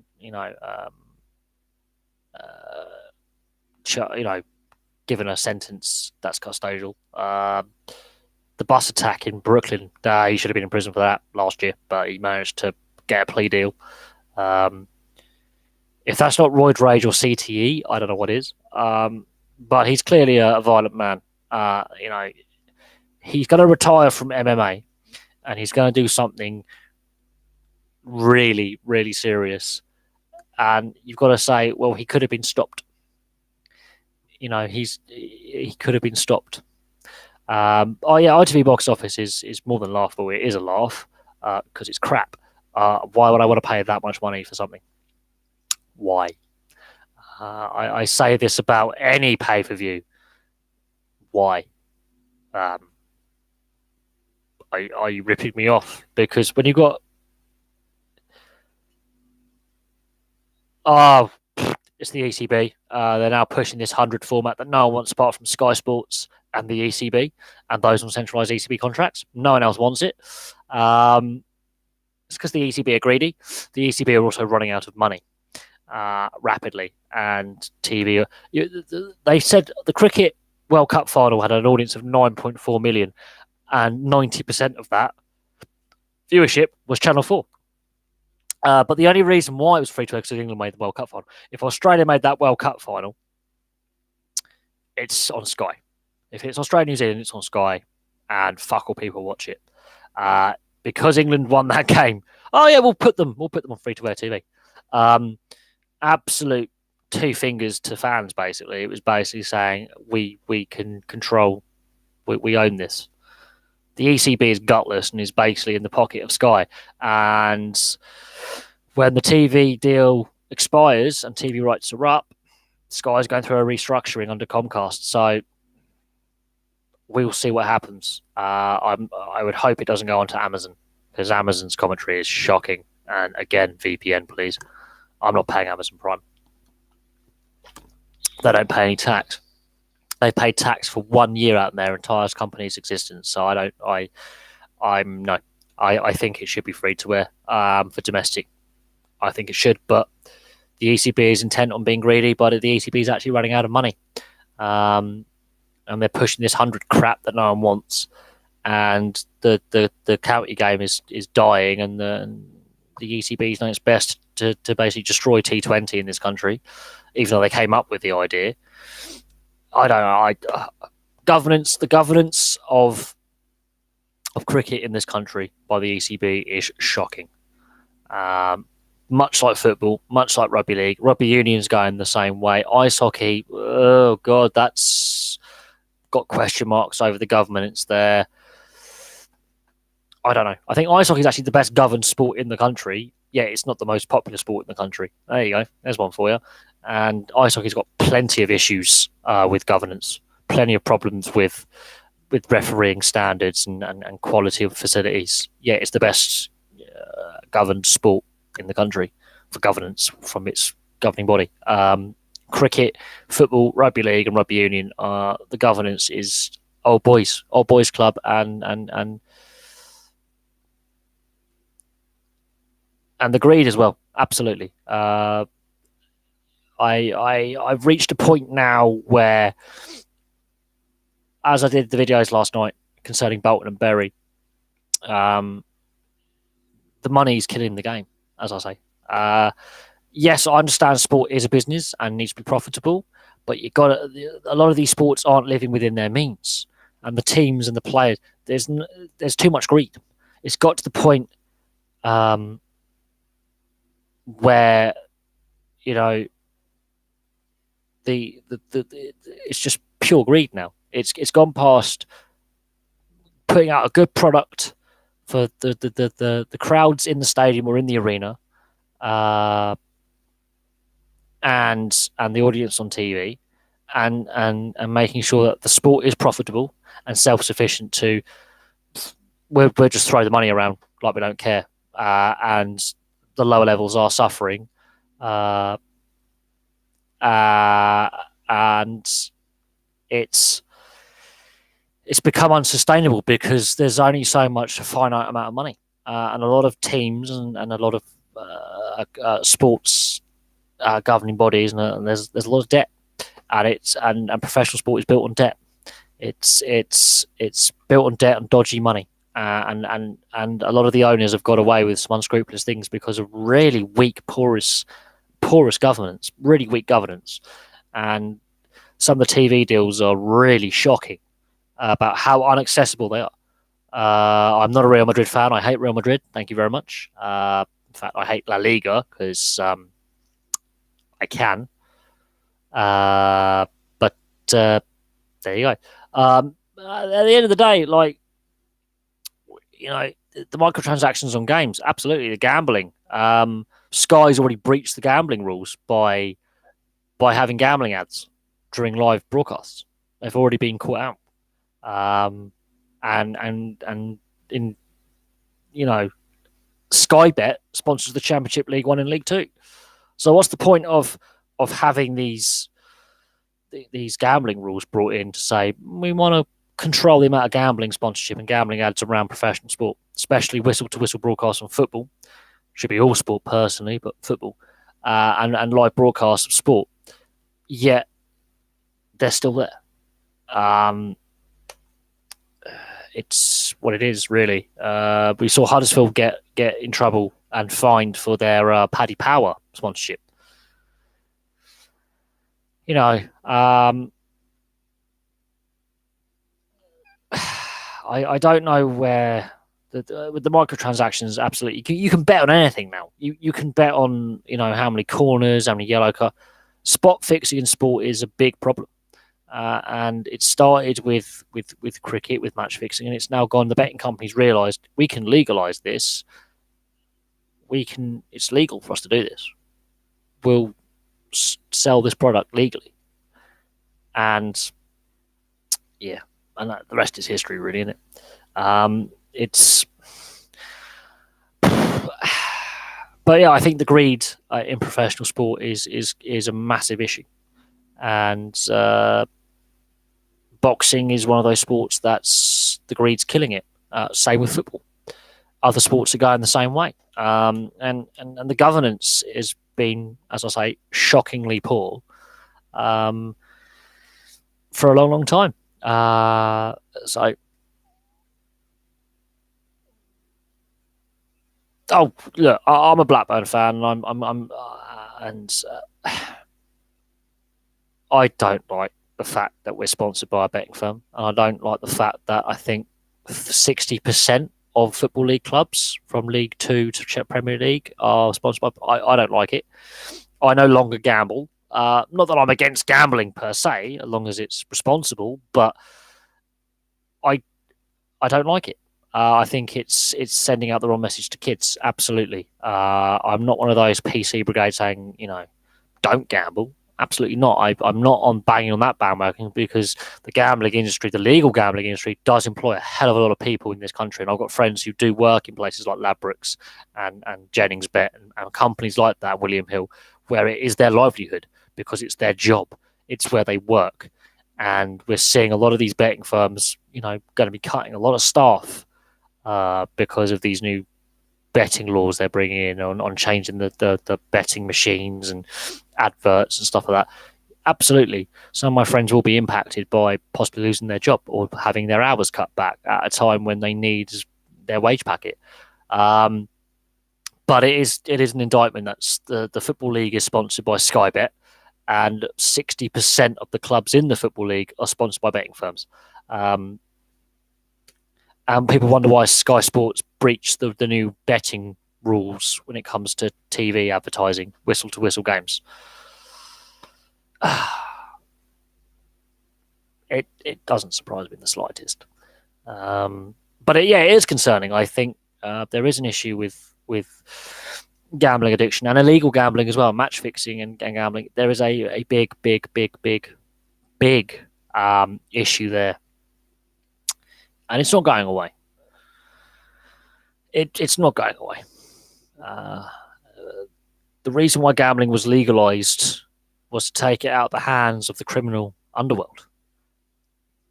given a sentence that's custodial. The bus attack in Brooklyn, he should have been in prison for that last year, but he managed to get a plea deal. If that's not roid rage or CTE, I don't know what is. But he's clearly a violent man. He's going to retire from MMA, and he's going to do something really, really serious. And you've got to say, well, he could have been stopped. He could have been stopped. ITV box office is more than laughable. It is a laugh because it's crap. Why would I want to pay that much money for something? Why? I say this about any pay-per-view. Why? Are you ripping me off? Because when you got it's the ECB. They're now pushing this 100 format that no one wants apart from Sky Sports and the ECB and those on centralised ECB contracts. No one else wants it. It's because the ECB are greedy. The ECB are also running out of money rapidly. And TV, they said the Cricket World Cup final had an audience of 9.4 million, and 90% of that viewership was Channel 4. But the only reason why it was free to air is because England made the World Cup final. If Australia made that World Cup final, it's on Sky. If it's Australia New Zealand, it's on Sky, and fuck all people watch it. Because England won that game. Oh yeah, we'll put them on free to air TV. Absolute two fingers to fans. Basically, it was basically saying we can control, we own this. The ECB is gutless and is basically in the pocket of Sky. And when the TV deal expires and TV rights are up, Sky's going through a restructuring under Comcast, so we'll see what happens. I would hope it doesn't go on to Amazon, because Amazon's commentary is shocking. And again, VPN, please. I'm not paying Amazon Prime. They don't pay any tax. They pay tax for 1 year out in their entire company's existence. So I think it should be free to air for domestic. I think it should, but the ECB is intent on being greedy, but the ECB is actually running out of money. And they're pushing this 100 crap that no one wants. And the county game is dying, and the ECB is doing its best to basically destroy T20 in this country, even though they came up with the idea. I don't know. The governance of cricket in this country by the ECB is shocking. Much like football, much like rugby league, rugby union's going the same way. Ice hockey, oh god, that's got question marks over the governance there. I don't know. I think ice hockey is actually the best governed sport in the country. Yeah, it's not the most popular sport in the country. There you go. There's one for you. And ice hockey's got plenty of issues with governance, plenty of problems with refereeing standards and quality of facilities. Yeah, it's the best governed sport in the country for governance from its governing body. Cricket, football, rugby league, and rugby union. The governance is old boys club, and the greed as well. Absolutely. I've reached a point now where, as I did the videos last night concerning Bolton and Bury, the money is killing the game, as I say. Yes, I understand sport is a business and needs to be profitable, but a lot of these sports aren't living within their means, and the teams and the players, there's too much greed. It's got to the point where, you know, the it's just pure greed now. It's gone past putting out a good product for the crowds in the stadium or in the arena, and the audience on TV, and making sure that the sport is profitable and self-sufficient. We'll just throw the money around like we don't care, and the lower levels are suffering, and it's become unsustainable because there's only so much a finite amount of money, and a lot of teams and a lot of sports governing bodies, and there's a lot of debt, and professional sport is built on debt. It's built on debt and dodgy money. And a lot of the owners have got away with some unscrupulous things because of really weak, porous governance, really weak governance. And some of the TV deals are really shocking about how inaccessible they are. I'm not a Real Madrid fan. I hate Real Madrid. Thank you very much. In fact, I hate La Liga because I can. But there you go. At the end of the day, like, you know, the microtransactions on games, absolutely, the gambling. Sky's already breached the gambling rules by having gambling ads during live broadcasts. They've already been caught out. And in, you know, Sky Bet sponsors the Championship, League One and League Two. So what's the point of having these gambling rules brought in to say we want to control the amount of gambling sponsorship and gambling ads around professional sport, especially whistle-to-whistle broadcasts on football? Should be all sport personally, but football, and live broadcasts of sport. Yet they're still there. It's what it is, really. We saw Huddersfield get in trouble and fined for their Paddy Power sponsorship. You know, I don't know where with the microtransactions. Absolutely, you can bet on anything now. You can bet on, you know, how many corners, how many yellow cards. Spot fixing in sport is a big problem, and it started with cricket, with match fixing, and it's now gone. The betting companies realised we can legalise this. It's legal for us to do this. We'll sell this product legally. And yeah, and the rest is history, really, isn't it? It's, but yeah, I think the greed in professional sport is a massive issue, and boxing is one of those sports that's the greed's killing it. Same with football. Other sports are going the same way, and the governance has been, as I say, shockingly poor for a long, long time. So, oh look, I'm a Blackburn fan, and I don't like the fact that we're sponsored by a betting firm, and I don't like the fact that I think 60% of football league clubs from League Two to Premier League are sponsored by. I don't like it. I no longer gamble. Not that I'm against gambling per se, as long as it's responsible, but I don't like it. I think it's sending out the wrong message to kids. Absolutely. I'm not one of those PC brigades saying, don't gamble. Absolutely not. I'm not on banging on that bandwagon, because the gambling industry, the legal gambling industry, does employ a hell of a lot of people in this country. And I've got friends who do work in places like Ladbrokes and Jennings Bet and companies like that, William Hill, where it is their livelihood because it's their job. It's where they work. And we're seeing a lot of these betting firms, going to be cutting a lot of staff because of these new betting laws they're bringing in on changing the betting machines and adverts and stuff like that. Absolutely. Some of my friends will be impacted by possibly losing their job or having their hours cut back at a time when they need their wage packet. But it is an indictment that the Football League is sponsored by Sky Bet, and 60% of the clubs in the Football League are sponsored by betting firms. And people wonder why Sky Sports breached the new betting rules when it comes to TV advertising, whistle-to-whistle games. It doesn't surprise me in the slightest. But it is concerning. I think there is an issue with gambling addiction and illegal gambling as well, match fixing and gambling. There is a big issue there. And it's not going away. It's not going away. The reason why gambling was legalized was to take it out of the hands of the criminal underworld.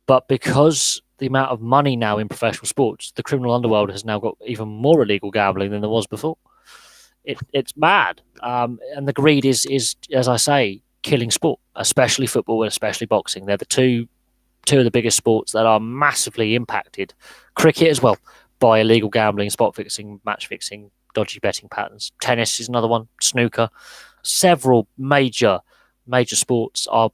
But because the amount of money now in professional sports, the criminal underworld has now got even more illegal gambling than there was before. It's mad. And the greed is, as I say, killing sport, especially football and especially boxing. They're the two of the biggest sports that are massively impacted. Cricket as well, by illegal gambling, spot fixing, match fixing, dodgy betting patterns. Tennis is another one. Snooker. Several major sports are,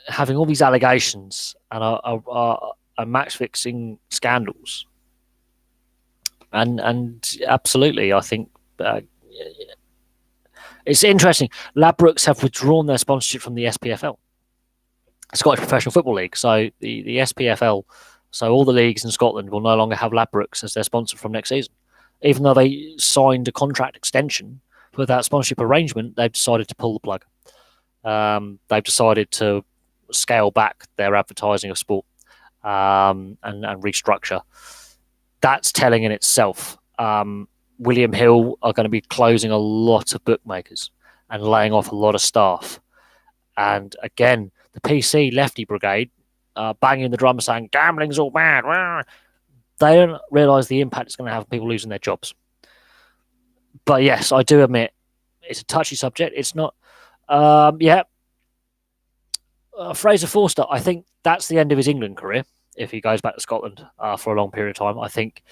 having all these allegations and are match fixing scandals. And absolutely, I think it's interesting. Ladbrokes have withdrawn their sponsorship from the SPFL, Scottish Professional Football League. So the SPFL, so all the leagues in Scotland will no longer have Ladbrokes as their sponsor from next season. Even though they signed a contract extension with that sponsorship arrangement, they've decided to pull the plug. They've decided to scale back their advertising of sport and restructure. That's telling in itself. William Hill are going to be closing a lot of bookmakers and laying off a lot of staff. And again, the PC lefty brigade banging the drum saying gambling's all bad. They don't realise the impact it's going to have on people losing their jobs. But yes, I do admit it's a touchy subject. It's not. Fraser Forster, I think that's the end of his England career if he goes back to Scotland for a long period of time. I think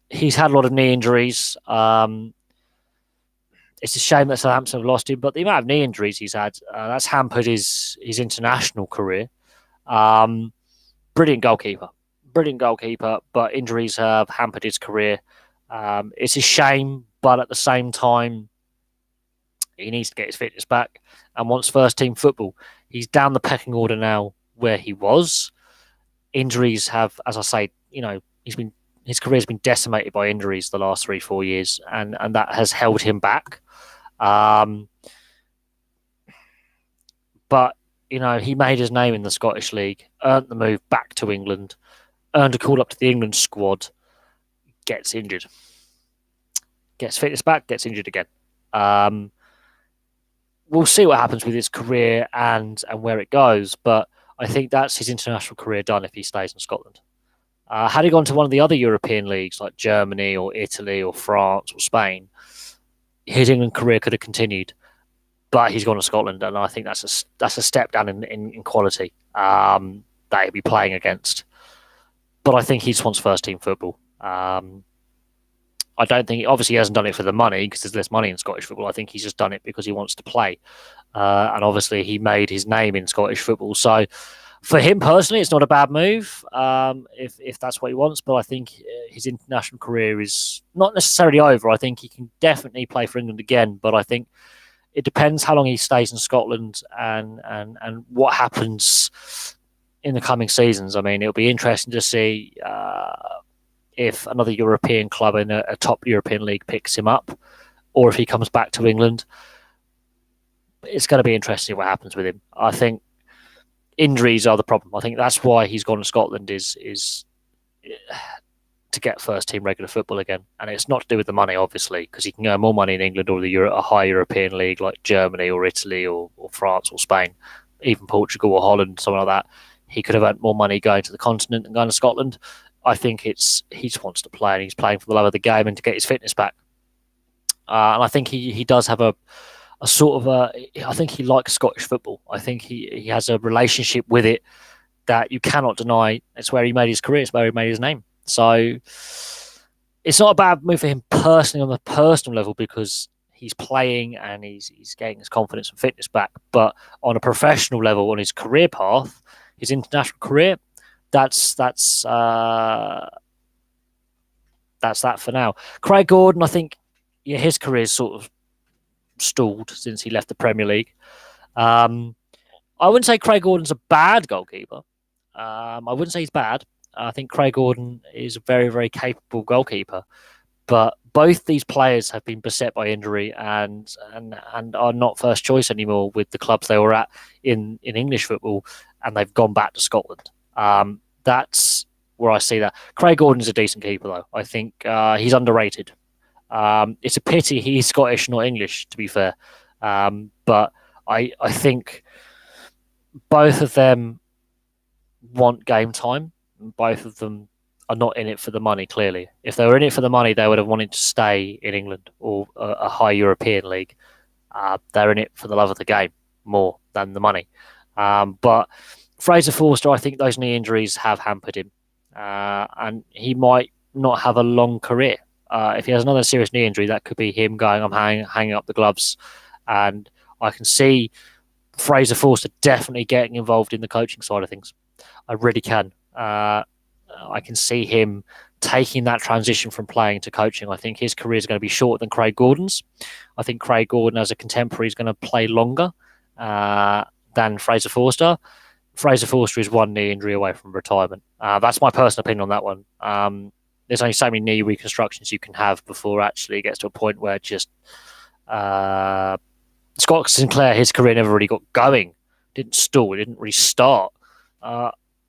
he's had a lot of knee injuries. It's a shame that Southampton have lost him, but the amount of knee injuries he's had, that's hampered his international career. Brilliant goalkeeper, but injuries have hampered his career. It's a shame, but at the same time, he needs to get his fitness back and wants first team football. He's down the pecking order now where he was. Injuries have, as I say, he's his career's been decimated by injuries the last 3-4 years, and that has held him back. But he made his name in the Scottish League, earned the move back to England, earned a call up to the England squad, gets injured, gets fitness back, gets injured again. We'll see what happens with his career and where it goes, but I think that's his international career done if he stays in Scotland. Had he gone to one of the other European leagues like Germany or Italy or France or Spain, his England career could have continued. But he's gone to Scotland, and I think that's a step down in quality that he'll be playing against. But I think he just wants first team football. I don't think, obviously, he hasn't done it for the money because there's less money in Scottish football. I think he's just done it because he wants to play. And obviously, he made his name in Scottish football. So for him personally, it's not a bad move if that's what he wants. But I think his international career is not necessarily over. I think he can definitely play for England again. But I think it depends how long he stays in Scotland and what happens in the coming seasons. I mean, it'll be interesting to see if another European club in a top European league picks him up, or if he comes back to England. It's going to be interesting what happens with him. I think injuries are the problem. I think that's why he's gone to Scotland is to get first team regular football again. And it's not to do with the money, obviously, because he can earn more money in England or a high European league like Germany or Italy or France or Spain, even Portugal or Holland, something like that. He could have earned more money going to the continent than going to Scotland. I think he just wants to play, and he's playing for the love of the game and to get his fitness back. And I think he does have a sort of I think he likes Scottish football. I think he has a relationship with it that you cannot deny. It's where he made his career. It's where he made his name. So it's not a bad move for him personally on the personal level because he's playing and he's getting his confidence and fitness back. But on a professional level, on his career path, his international career, that's that for now. Craig Gordon, I think, his career is sort of stalled since he left the Premier League. I wouldn't say Craig Gordon's a bad goalkeeper. I wouldn't say he's bad. I think Craig Gordon is a very, very capable goalkeeper. But both these players have been beset by injury and are not first choice anymore with the clubs they were at in English football, and they've gone back to Scotland. That's where I see that. Craig Gordon's a decent keeper, though. I think he's underrated. It's a pity he's Scottish, not English, to be fair. But I think both of them want game time. Both of them are not in it for the money, clearly. If they were in it for the money, they would have wanted to stay in England or a high European league. They're in it for the love of the game more than the money. But Fraser Forster, I think those knee injuries have hampered him. And he might not have a long career. If he has another serious knee injury, that could be him going, I'm hanging up the gloves. And I can see Fraser Forster definitely getting involved in the coaching side of things. I really can. I can see him taking that transition from playing to coaching. I think his career is going to be shorter than Craig Gordon's. I think Craig Gordon, as a contemporary, is going to play longer than Fraser Forster. Fraser Forster is one knee injury away from retirement. That's my personal opinion on that one. There's only so many knee reconstructions you can have before actually it gets to a point where just Scott Sinclair, his career never really got going. Didn't stall. It didn't really start.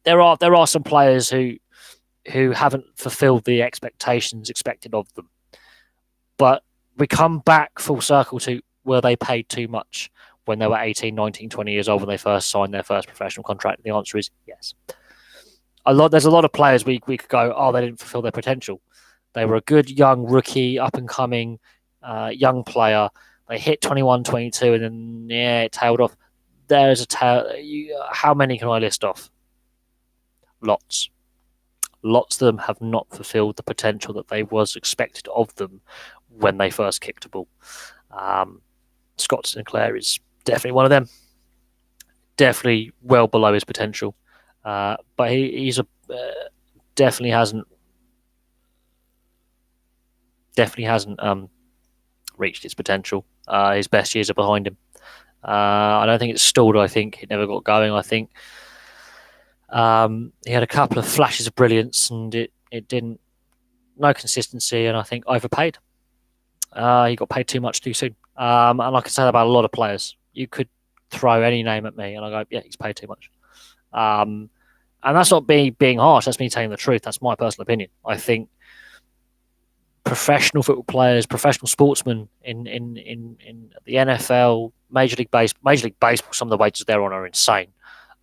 There are some players who haven't fulfilled the expectations expected of them. But we come back full circle to were they paid too much when they were 18, 19, 20 years old when they first signed their first professional contract? The answer is yes. There's a lot of players we could go, oh, they didn't fulfill their potential. They were a good young rookie, up-and-coming young player. They hit 21, 22, and then, it tailed off. There's a tail. How many can I list off? Lots. Lots of them have not fulfilled the potential that they was expected of them when they first kicked a ball. Scott Sinclair is definitely one of them. Definitely well below his potential. But he's definitely hasn't reached his potential. His best years are behind him. I don't think it's stalled. I think it never got going. I think he had a couple of flashes of brilliance, and it didn't no consistency, and I think overpaid. He got paid too much too soon. And I can say that about a lot of players. You could throw any name at me, and I go, yeah, he's paid too much. And that's not me being harsh. That's me telling the truth. That's my personal opinion. I think professional football players, professional sportsmen in the NFL, Major League Baseball, some of the wages they're on are insane.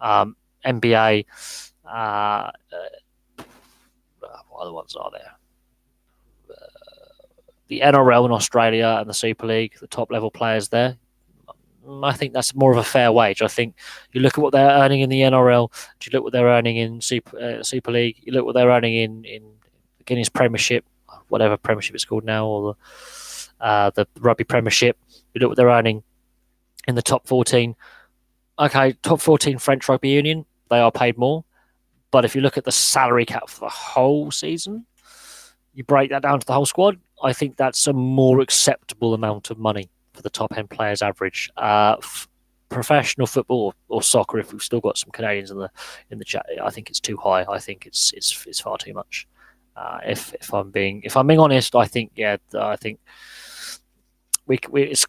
NBA, what other ones are there? The NRL in Australia and the Super League, the top level players there. I think that's more of a fair wage. I think you look at what they're earning in the NRL, you look what they're earning in Super League, you look what they're earning in Guinness Premiership, whatever Premiership it's called now, or the Rugby Premiership. You look what they're earning in the top 14. Okay, top 14 French Rugby Union, they are paid more. But if you look at the salary cap for the whole season, you break that down to the whole squad, I think that's a more acceptable amount of money for the top end players average. Professional football or soccer, if we've still got some Canadians in the chat, I think it's too high. I think it's far too much. If I'm being honest, I think it's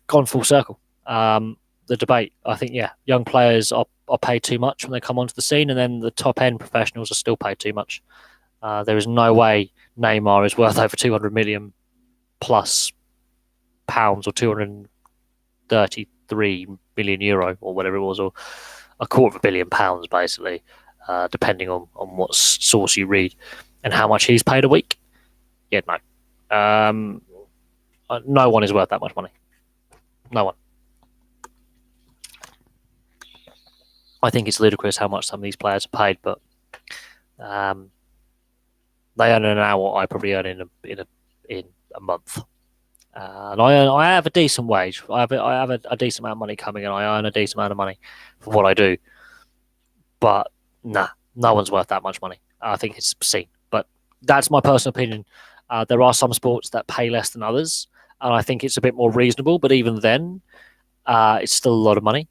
gone full circle. The debate, I think, young players are paid too much when they come onto the scene, and then the top end professionals are still paid too much. There is no way Neymar is worth over 200 million plus pounds, or 233 million euro, or whatever it was, or £250 million, basically, depending on what source you read, and how much he's paid a week. Yeah, no. No one is worth that much money. No one. I think it's ludicrous how much some of these players are paid, but they earn an hour what I probably earn in a month. And I have a decent wage. I have a decent amount of money coming in. I earn a decent amount of money for what I do. But no one's worth that much money. I think it's obscene. But that's my personal opinion. There are some sports that pay less than others, and I think it's a bit more reasonable. But even then, it's still a lot of money.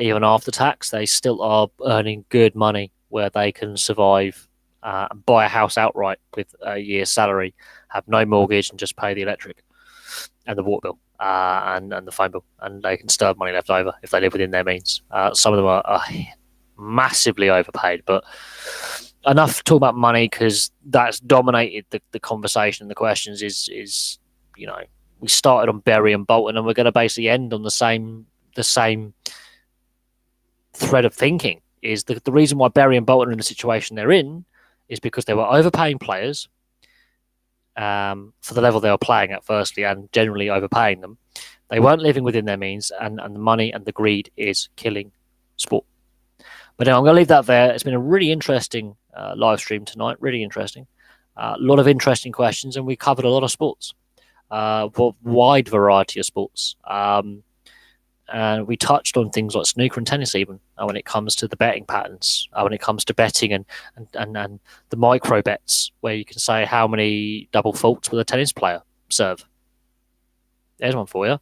Even after tax, they still are earning good money where they can survive and buy a house outright with a year's salary, have no mortgage, and just pay the electric and the water bill and the phone bill, and they can still have money left over if they live within their means. Some of them are massively overpaid, but enough to talk about money, because that's dominated the conversation and the questions. Is we started on Bury and Bolton, and we're going to basically end on the same thread of thinking. Is the reason why Bury and Bolton are in the situation they're in is because they were overpaying players for the level they were playing at, firstly, and generally overpaying them. They weren't living within their means, and the money and the greed is killing sport. But I'm going to leave that there. It's been a really interesting live stream tonight, really interesting. A lot of interesting questions, and we covered a lot of sports, a wide variety of sports. And we touched on things like snooker and tennis, even when it comes to the betting patterns, when it comes to betting and the micro bets, where you can say how many double faults will a tennis player serve. There's one for you.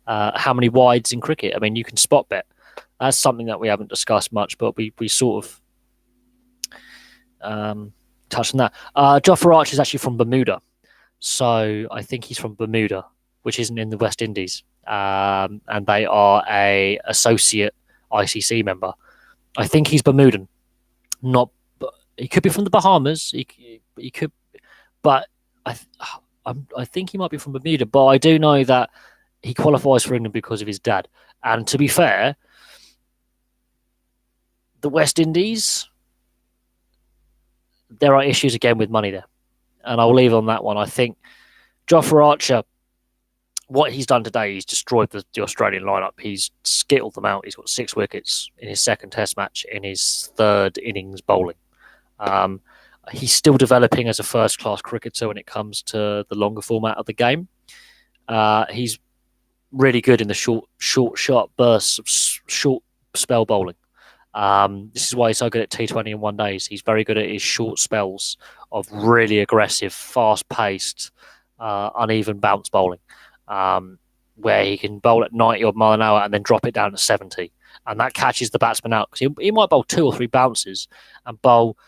How many wides in cricket? I mean, you can spot bet. That's something that we haven't discussed much, but we sort of touched on that. Jofra Archer is actually from Bermuda, so I think he's from Bermuda, which isn't in the West Indies. And they are a associate ICC member. I think he's Bermudan. He could be from the Bahamas. He could, but I think he might be from Bermuda. But I do know that he qualifies for England because of his dad. And to be fair, the West Indies, there are issues again with money there, and I'll leave on that one. I think Jofra Archer, what he's done today, he's destroyed the Australian lineup. He's skittled them out. He's got 6 wickets in his second Test match, in his third innings bowling. He's still developing as a first-class cricketer when it comes to the longer format of the game. He's really good in the short, sharp bursts of short spell bowling. This is why he's so good at T20 and one days. He's very good at his short spells of really aggressive, fast-paced, uneven bounce bowling. Where he can bowl at 90 odd mile an hour and then drop it down to 70, and that catches the batsman out, because he might bowl 2 or 3 bounces and bowl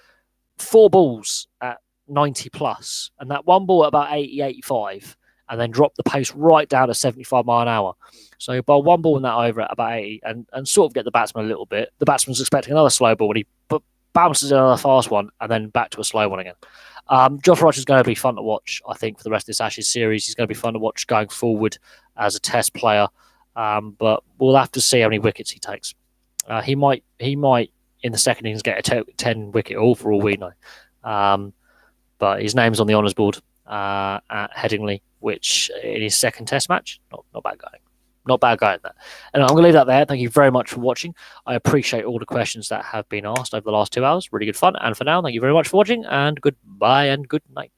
4 balls at 90 plus, and that one ball at about 80, 85, and then drop the pace right down to 75 mile an hour. So you bowl one ball in that over at about 80 and sort of get the batsman a little bit. The batsman's expecting another slow ball when he bounces another fast one and then back to a slow one again. Josh Roach is going to be fun to watch, I think, for the rest of this Ashes series. He's going to be fun to watch going forward as a test player, but we'll have to see how many wickets he takes. He might in the second innings get a 10 wicket haul for all we know. But his name's on the honours board at Headingley, which in his second test match, not bad going. Not bad going there. And I'm going to leave that there. Thank you very much for watching. I appreciate all the questions that have been asked over the last 2 hours. Really good fun. And for now, thank you very much for watching, and goodbye and good night.